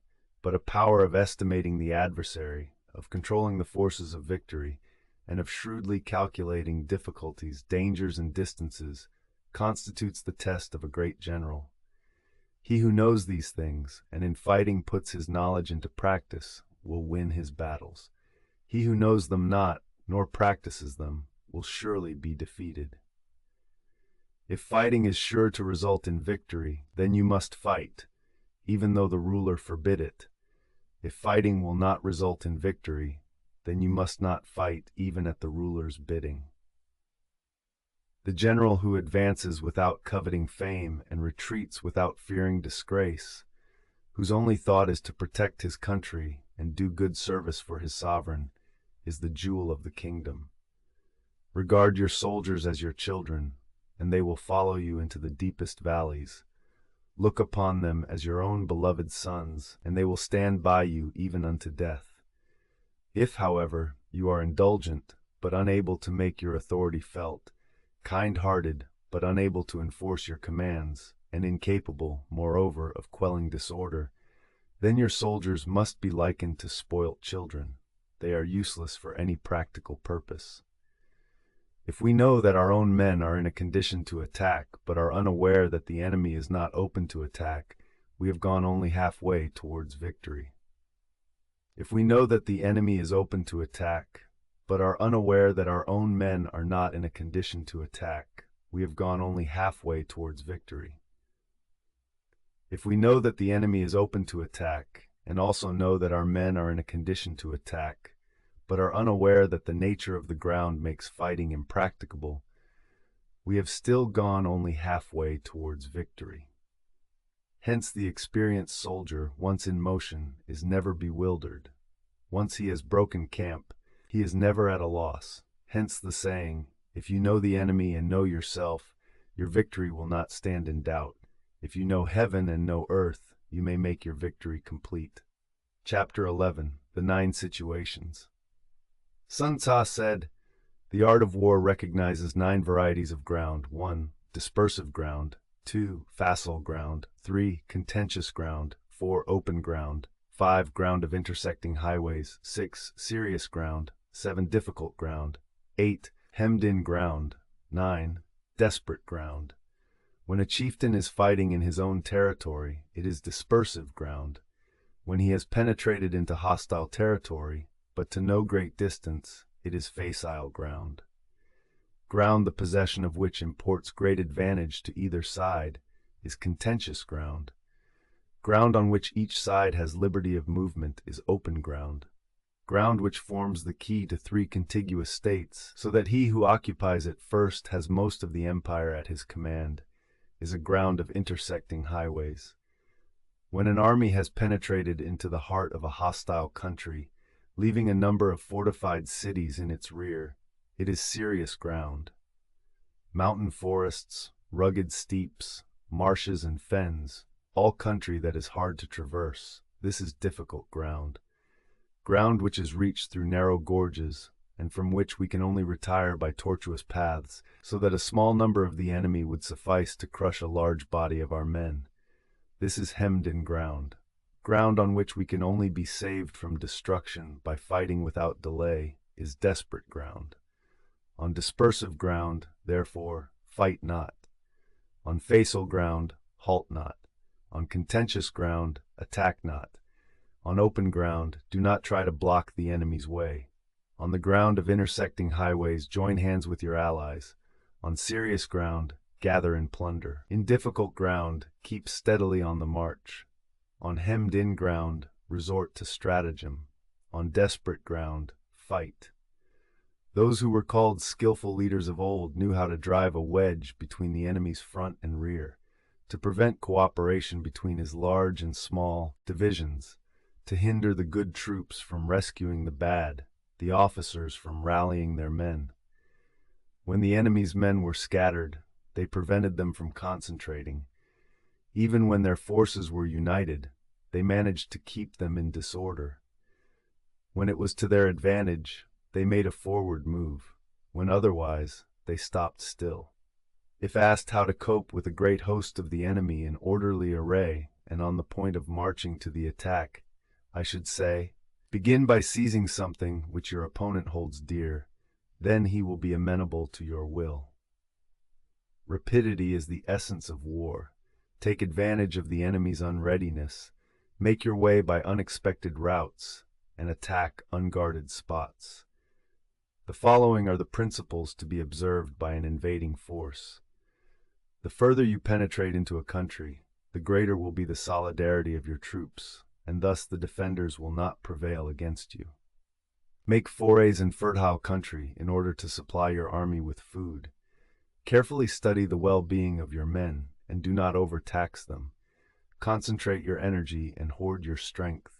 but a power of estimating the adversary, of controlling the forces of victory, and of shrewdly calculating difficulties, dangers, and distances, constitutes the test of a great general. He who knows these things, and in fighting puts his knowledge into practice, will win his battles. He who knows them not, nor practices them, will surely be defeated. If fighting is sure to result in victory, then you must fight, even though the ruler forbid it. If fighting will not result in victory, then you must not fight even at the ruler's bidding. The general who advances without coveting fame and retreats without fearing disgrace, whose only thought is to protect his country and do good service for his sovereign, is the jewel of the kingdom. Regard your soldiers as your children, and they will follow you into the deepest valleys. Look upon them as your own beloved sons, and they will stand by you even unto death. If, however, you are indulgent, but unable to make your authority felt, kind-hearted, but unable to enforce your commands, and incapable, moreover, of quelling disorder, then your soldiers must be likened to spoilt children. They are useless for any practical purpose. If we know that our own men are in a condition to attack, but are unaware that the enemy is not open to attack, we have gone only halfway towards victory. If we know that the enemy is open to attack, but are unaware that our own men are not in a condition to attack, we have gone only halfway towards victory. If we know that the enemy is open to attack, and also know that our men are in a condition to attack, but are unaware that the nature of the ground makes fighting impracticable, we have still gone only halfway towards victory. Hence the experienced soldier, once in motion, is never bewildered. Once he has broken camp, he is never at a loss. Hence the saying, if you know the enemy and know yourself, your victory will not stand in doubt. If you know heaven and know earth, you may make your victory complete. Chapter 11. The 9 Situations. Sun Tzu said, "The art of war recognizes 9 varieties of ground. 1. Dispersive ground. 2. Facile ground. 3. Contentious ground. 4. Open ground. 5. Ground of intersecting highways. 6. Serious ground. 7. Difficult ground. 8. Hemmed-in ground. 9. Desperate ground. When a chieftain is fighting in his own territory, it is dispersive ground. When he has penetrated into hostile territory, but to no great distance, it is facile ground. Ground the possession of which imports great advantage to either side is contentious ground. Ground on which each side has liberty of movement is open ground. Ground which forms the key to 3 contiguous states, so that he who occupies it first has most of the empire at his command, is a ground of intersecting highways. When an army has penetrated into the heart of a hostile country, leaving a number of fortified cities in its rear, it is serious ground. Mountain forests, rugged steeps, marshes and fens, all country that is hard to traverse, this is difficult ground. Ground which is reached through narrow gorges, and from which we can only retire by tortuous paths, so that a small number of the enemy would suffice to crush a large body of our men. This is hemmed-in ground. Ground on which we can only be saved from destruction by fighting without delay is desperate ground. On dispersive ground, therefore, fight not. On facile ground, halt not. On contentious ground, attack not. On open ground, do not try to block the enemy's way. On the ground of intersecting highways, join hands with your allies. On serious ground, gather and plunder. In difficult ground, keep steadily on the march. On hemmed-in ground, resort to stratagem. On desperate ground, fight. Those who were called skillful leaders of old knew how to drive a wedge between the enemy's front and rear, to prevent cooperation between his large and small divisions, to hinder the good troops from rescuing the bad, the officers from rallying their men. When the enemy's men were scattered, they prevented them from concentrating. Even when their forces were united, they managed to keep them in disorder. When it was to their advantage, they made a forward move. When otherwise, they stopped still. If asked how to cope with a great host of the enemy in orderly array and on the point of marching to the attack, I should say. Begin by seizing something which your opponent holds dear. Then he will be amenable to your will. Rapidity is the essence of war. Take advantage of the enemy's unreadiness. Make your way by unexpected routes and attack unguarded spots. The following are the principles to be observed by an invading force. The further you penetrate into a country, the greater will be the solidarity of your troops, and thus the defenders will not prevail against you. Make forays in fertile country in order to supply your army with food. Carefully study the well-being of your men and do not overtax them. Concentrate your energy and hoard your strength.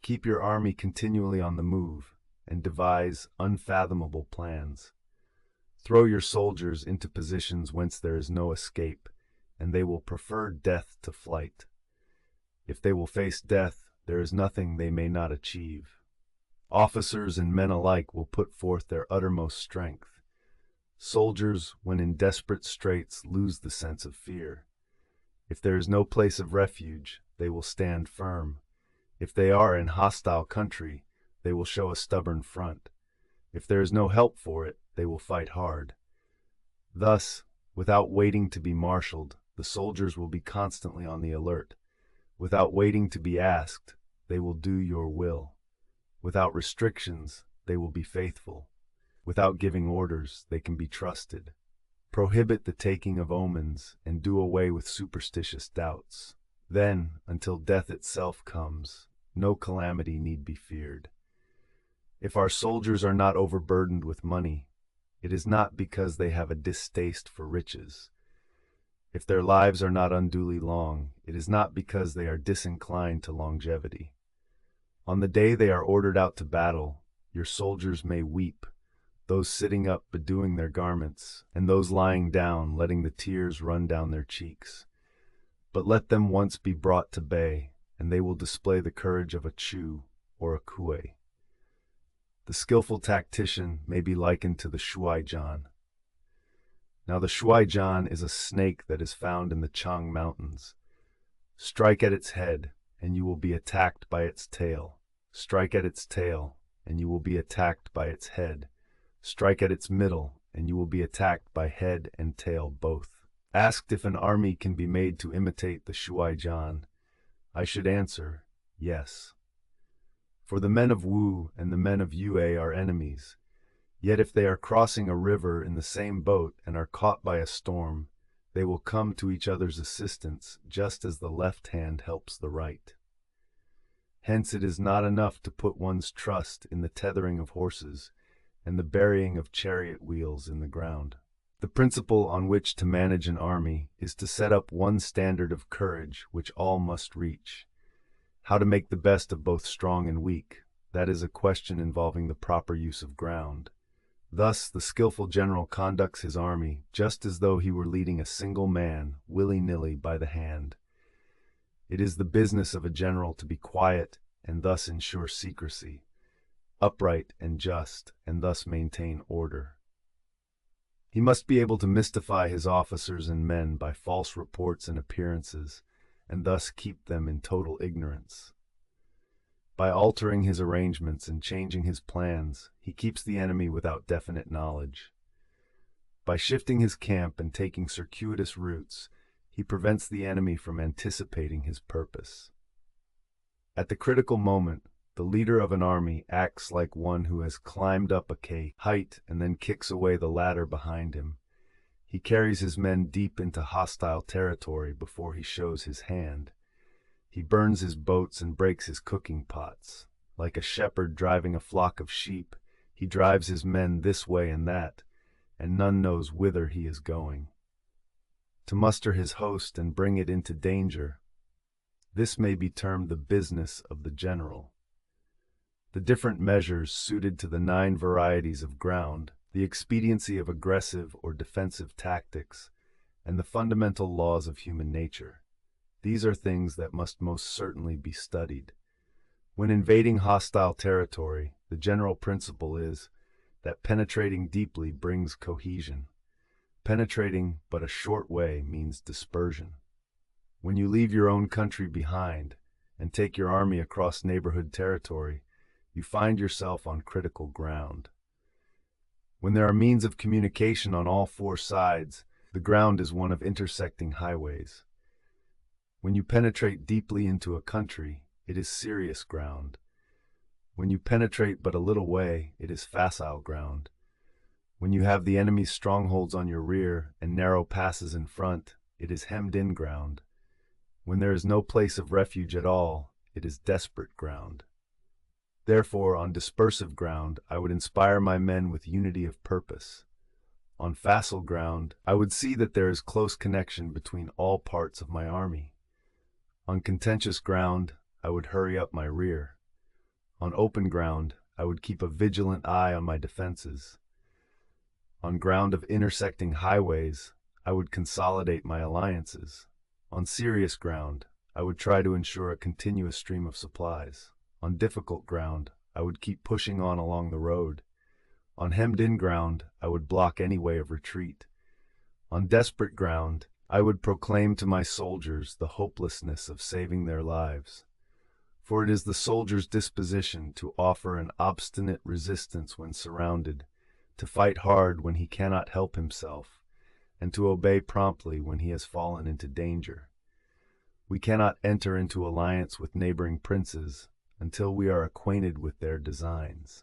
Keep your army continually on the move and devise unfathomable plans. Throw your soldiers into positions whence there is no escape, and they will prefer death to flight. If they will face death, there is nothing they may not achieve. Officers and men alike will put forth their uttermost strength. Soldiers, when in desperate straits, lose the sense of fear. If there is no place of refuge, they will stand firm. If they are in hostile country, they will show a stubborn front. If there is no help for it, they will fight hard. Thus, without waiting to be marshaled, the soldiers will be constantly on the alert. Without waiting to be asked, they will do your will. Without restrictions, they will be faithful. Without giving orders, they can be trusted. Prohibit the taking of omens and do away with superstitious doubts. Then, until death itself comes, no calamity need be feared. If our soldiers are not overburdened with money, it is not because they have a distaste for riches. If their lives are not unduly long, it is not because they are disinclined to longevity. On the day they are ordered out to battle, your soldiers may weep, those sitting up bedewing their garments, and those lying down letting the tears run down their cheeks. But let them once be brought to bay, and they will display the courage of a Chu or a Kue. The skillful tactician may be likened to the Shuai-jan. Now the Shuai-jan is a snake that is found in the Chang Mountains. Strike at its head, and you will be attacked by its tail. Strike at its tail, and you will be attacked by its head. Strike at its middle, and you will be attacked by head and tail both. Asked if an army can be made to imitate the Shuai-jan, I should answer, yes. For the men of Wu and the men of Yue are enemies. Yet if they are crossing a river in the same boat and are caught by a storm, they will come to each other's assistance just as the left hand helps the right. Hence it is not enough to put one's trust in the tethering of horses and the burying of chariot wheels in the ground. The principle on which to manage an army is to set up one standard of courage which all must reach. How to make the best of both strong and weak, that is a question involving the proper use of ground. Thus, the skillful general conducts his army just as though he were leading a single man, willy-nilly by the hand. It is the business of a general to be quiet and thus ensure secrecy, upright and just, and thus maintain order. He must be able to mystify his officers and men by false reports and appearances, and thus keep them in total ignorance. By altering his arrangements and changing his plans, he keeps the enemy without definite knowledge. By shifting his camp and taking circuitous routes, he prevents the enemy from anticipating his purpose. At the critical moment, the leader of an army acts like one who has climbed up a height and then kicks away the ladder behind him. He carries his men deep into hostile territory before he shows his hand. He burns his boats and breaks his cooking pots. Like a shepherd driving a flock of sheep, he drives his men this way and that, and none knows whither he is going. To muster his host and bring it into danger, this may be termed the business of the general. The different measures suited to the 9 varieties of ground, the expediency of aggressive or defensive tactics, and the fundamental laws of human nature. These are things that must most certainly be studied. When invading hostile territory, the general principle is that penetrating deeply brings cohesion. Penetrating but a short way means dispersion. When you leave your own country behind and take your army across neighborhood territory, you find yourself on critical ground. When there are means of communication on all four sides, the ground is one of intersecting highways. When you penetrate deeply into a country, it is serious ground. When you penetrate but a little way, it is facile ground. When you have the enemy's strongholds on your rear and narrow passes in front, it is hemmed-in ground. When there is no place of refuge at all, it is desperate ground. Therefore, on dispersive ground, I would inspire my men with unity of purpose. On facile ground, I would see that there is close connection between all parts of my army. On contentious ground, I would hurry up my rear. On open ground, I would keep a vigilant eye on my defenses. On ground of intersecting highways, I would consolidate my alliances. On serious ground, I would try to ensure a continuous stream of supplies. On difficult ground, I would keep pushing on along the road. On hemmed-in ground, I would block any way of retreat. On desperate ground, I would proclaim to my soldiers the hopelessness of saving their lives. For it is the soldier's disposition to offer an obstinate resistance when surrounded, to fight hard when he cannot help himself, and to obey promptly when he has fallen into danger. We cannot enter into alliance with neighboring princes until we are acquainted with their designs.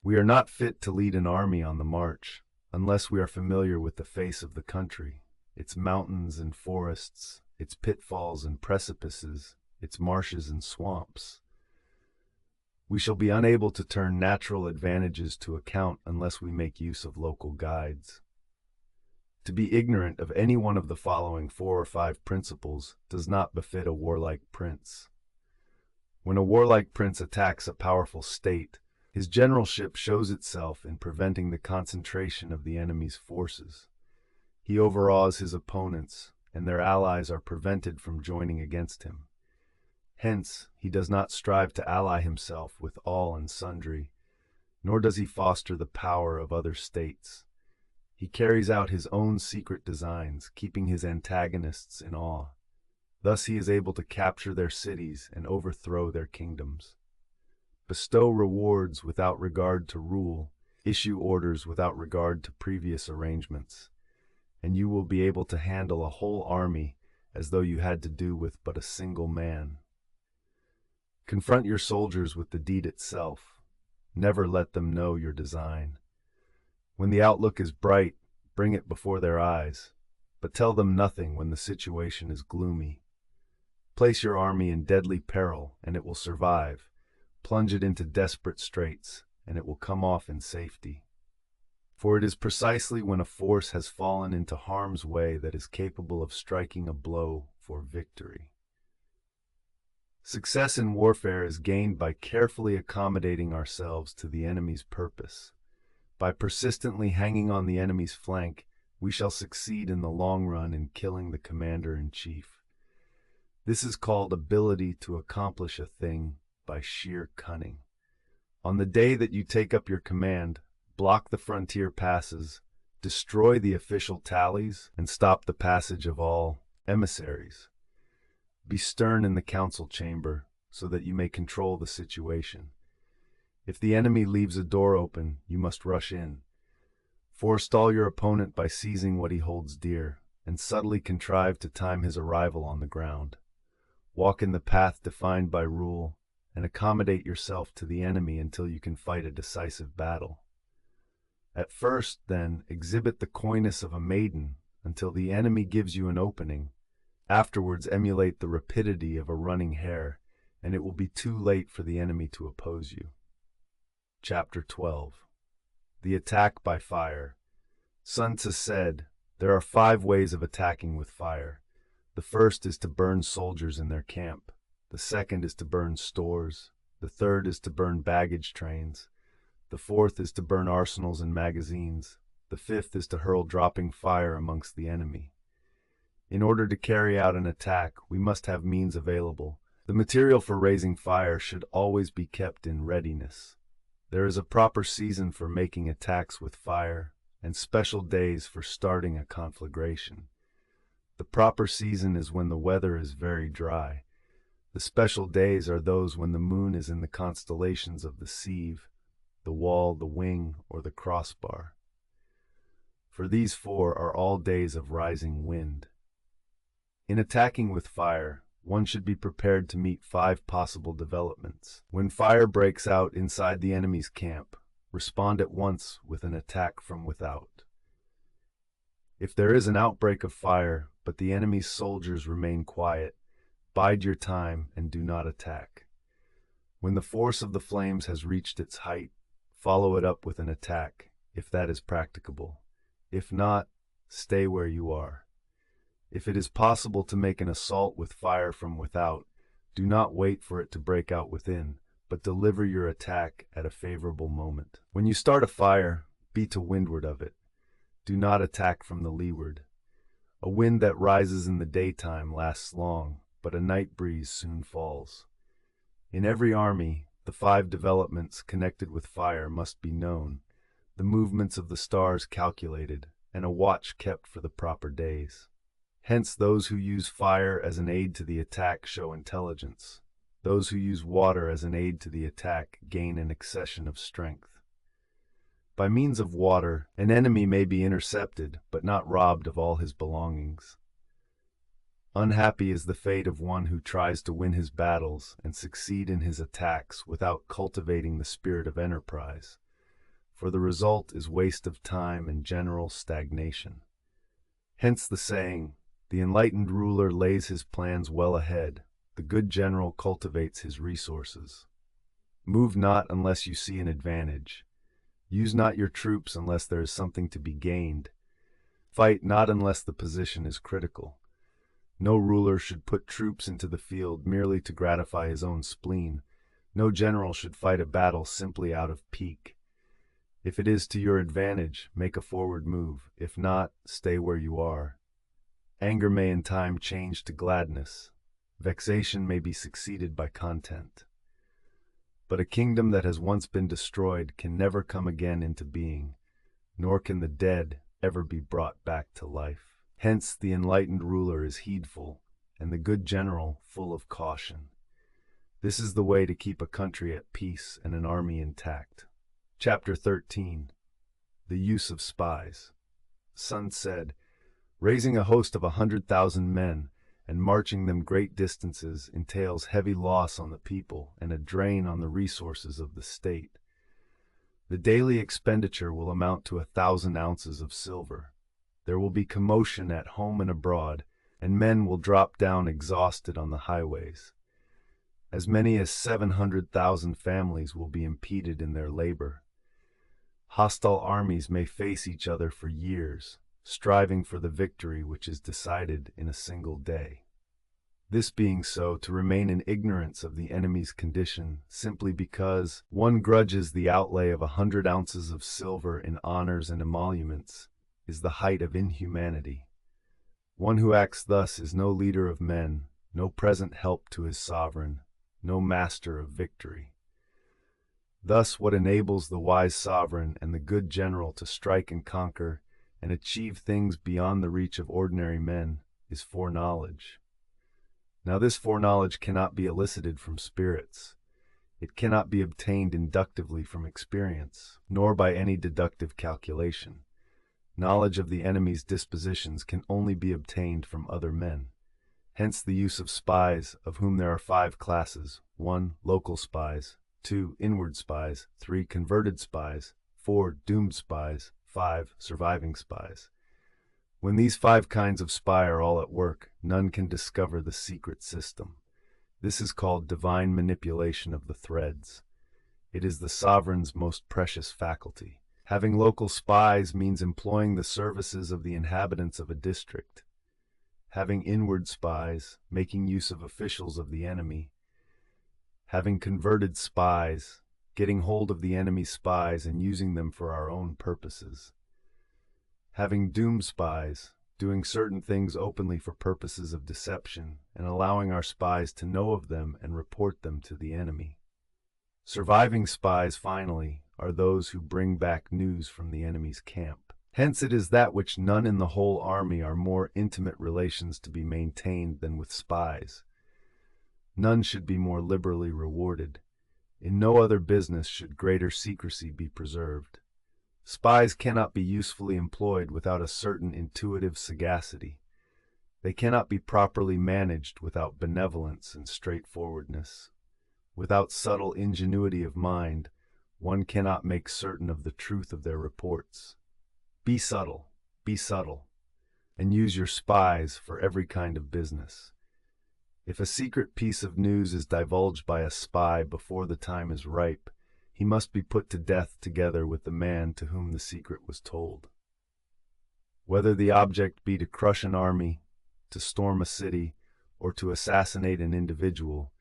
We are not fit to lead an army on the march unless we are familiar with the face of the country, its mountains and forests, its pitfalls and precipices, its marshes and swamps. We shall be unable to turn natural advantages to account unless we make use of local guides. To be ignorant of any one of the following 4 or 5 principles does not befit a warlike prince. When a warlike prince attacks a powerful state, his generalship shows itself in preventing the concentration of the enemy's forces. He overawes his opponents, and their allies are prevented from joining against him. Hence, he does not strive to ally himself with all and sundry, nor does he foster the power of other states. He carries out his own secret designs, keeping his antagonists in awe. Thus he is able to capture their cities and overthrow their kingdoms. Bestow rewards without regard to rule, issue orders without regard to previous arrangements, and you will be able to handle a whole army as though you had to do with but a single man. Confront your soldiers with the deed itself. Never let them know your design. When the outlook is bright, bring it before their eyes, but tell them nothing when the situation is gloomy. Place your army in deadly peril, and it will survive. Plunge it into desperate straits, and it will come off in safety. For it is precisely when a force has fallen into harm's way that is capable of striking a blow for victory. Success in warfare is gained by carefully accommodating ourselves to the enemy's purpose. By persistently hanging on the enemy's flank, we shall succeed in the long run in killing the commander-in-chief. This is called ability to accomplish a thing by sheer cunning. On the day that you take up your command, block the frontier passes, destroy the official tallies, and stop the passage of all emissaries. Be stern in the council chamber so that you may control the situation. If the enemy leaves a door open, you must rush in. Forestall your opponent by seizing what he holds dear, and subtly contrive to time his arrival on the ground. Walk in the path defined by rule, and accommodate yourself to the enemy until you can fight a decisive battle. At first, then, exhibit the coyness of a maiden until the enemy gives you an opening. Afterwards, emulate the rapidity of a running hare, and it will be too late for the enemy to oppose you. Chapter 12. The Attack by Fire. Sun Tzu said, "There are 5 ways of attacking with fire. The first is to burn soldiers in their camp. The second is to burn stores. The third is to burn baggage trains. The fourth is to burn arsenals and magazines. The fifth is to hurl dropping fire amongst the enemy." In order to carry out an attack, we must have means available. The material for raising fire should always be kept in readiness. There is a proper season for making attacks with fire, and special days for starting a conflagration. The proper season is when the weather is very dry. The special days are those when the moon is in the constellations of the sieve, the wall, the wing, or the crossbar. For these four are all days of rising wind. In attacking with fire, one should be prepared to meet 5 possible developments. When fire breaks out inside the enemy's camp, respond at once with an attack from without. If there is an outbreak of fire, but the enemy's soldiers remain quiet, bide your time and do not attack. When the force of the flames has reached its height, follow it up with an attack, if that is practicable. If not, stay where you are. If it is possible to make an assault with fire from without, do not wait for it to break out within, but deliver your attack at a favorable moment. When you start a fire, be to windward of it. Do not attack from the leeward. A wind that rises in the daytime lasts long, but a night breeze soon falls. In every army, the 5 developments connected with fire must be known, the movements of the stars calculated, and a watch kept for the proper days. Hence, those who use fire as an aid to the attack show intelligence. Those who use water as an aid to the attack gain an accession of strength. By means of water, an enemy may be intercepted, but not robbed of all his belongings. Unhappy is the fate of one who tries to win his battles and succeed in his attacks without cultivating the spirit of enterprise, for the result is waste of time and general stagnation. Hence the saying, the enlightened ruler lays his plans well ahead, the good general cultivates his resources. Move not unless you see an advantage. Use not your troops unless there is something to be gained. Fight not unless the position is critical. No ruler should put troops into the field merely to gratify his own spleen. No general should fight a battle simply out of pique. If it is to your advantage, make a forward move. If not, stay where you are. Anger may in time change to gladness. Vexation may be succeeded by content. But a kingdom that has once been destroyed can never come again into being, nor can the dead ever be brought back to life. Hence, the enlightened ruler is heedful, and the good general full of caution. This is the way to keep a country at peace and an army intact. Chapter 13. The Use of Spies. Sun said, raising a host of 100,000 men and marching them great distances entails heavy loss on the people and a drain on the resources of the state. The daily expenditure will amount to 1,000 ounces of silver. There will be commotion at home and abroad, and men will drop down exhausted on the highways. As many as 700,000 families will be impeded in their labor. Hostile armies may face each other for years, striving for the victory which is decided in a single day. This being so, to remain in ignorance of the enemy's condition simply because one grudges the outlay of 100 ounces of silver in honors and emoluments is the height of inhumanity. One who acts thus is no leader of men, no present help to his sovereign, no master of victory. Thus, what enables the wise sovereign and the good general to strike and conquer and achieve things beyond the reach of ordinary men is foreknowledge. Now this foreknowledge cannot be elicited from spirits. It cannot be obtained inductively from experience, nor by any deductive calculation. Knowledge of the enemy's dispositions can only be obtained from other men. Hence the use of spies, of whom there are 5 classes: 1. Local spies, 2. Inward spies, 3. Converted spies, 4. Doomed spies, 5. Surviving spies. When these 5 kinds of spy are all at work, none can discover the secret system. This is called divine manipulation of the threads. It is the sovereign's most precious faculty. Having local spies means employing the services of the inhabitants of a district. Having inward spies, making use of officials of the enemy. Having converted spies, getting hold of the enemy's spies and using them for our own purposes. Having doomed spies, doing certain things openly for purposes of deception and allowing our spies to know of them and report them to the enemy. Surviving spies, finally, are those who bring back news from the enemy's camp. Hence it is that which none in the whole army are more intimate relations to be maintained than with spies. None should be more liberally rewarded. In no other business should greater secrecy be preserved. Spies cannot be usefully employed without a certain intuitive sagacity. They cannot be properly managed without benevolence and straightforwardness. Without subtle ingenuity of mind, one cannot make certain of the truth of their reports. Be subtle, and use your spies for every kind of business. If a secret piece of news is divulged by a spy before the time is ripe, he must be put to death together with the man to whom the secret was told. Whether the object be to crush an army, to storm a city, or to assassinate an individual,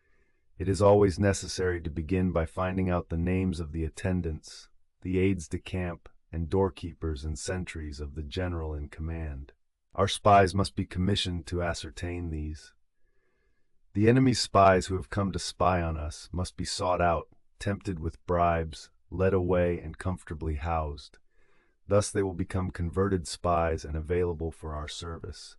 it is always necessary to begin by finding out the names of the attendants, the aides-de-camp, and doorkeepers and sentries of the general in command. Our spies must be commissioned to ascertain these. The enemy's spies who have come to spy on us must be sought out, tempted with bribes, led away, and comfortably housed. Thus they will become converted spies and available for our service.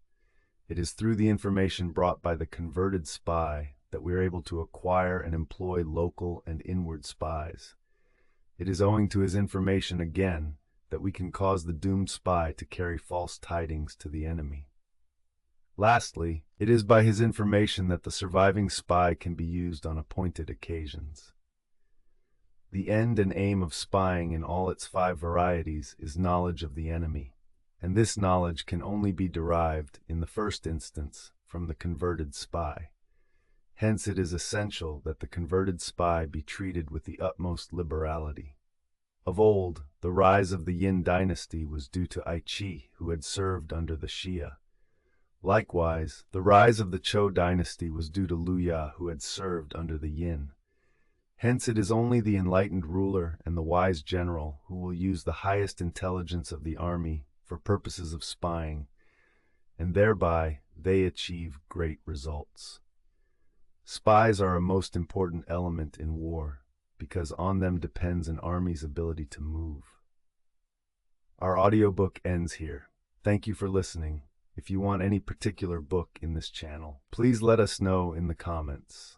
It is through the information brought by the converted spy that we are able to acquire and employ local and inward spies. It is owing to his information again that we can cause the doomed spy to carry false tidings to the enemy. Lastly, it is by his information that the surviving spy can be used on appointed occasions. The end and aim of spying in all its 5 varieties is knowledge of the enemy, and this knowledge can only be derived, in the first instance, from the converted spy. Hence it is essential that the converted spy be treated with the utmost liberality. Of old, the rise of the Yin dynasty was due to Aichi, who had served under the Xia. Likewise, the rise of the Zhou dynasty was due to Luya, who had served under the Yin. Hence it is only the enlightened ruler and the wise general who will use the highest intelligence of the army for purposes of spying, and thereby they achieve great results. Spies are a most important element in war, because on them depends an army's ability to move. Our audiobook ends here. Thank you for listening. If you want any particular book in this channel, please let us know in the comments.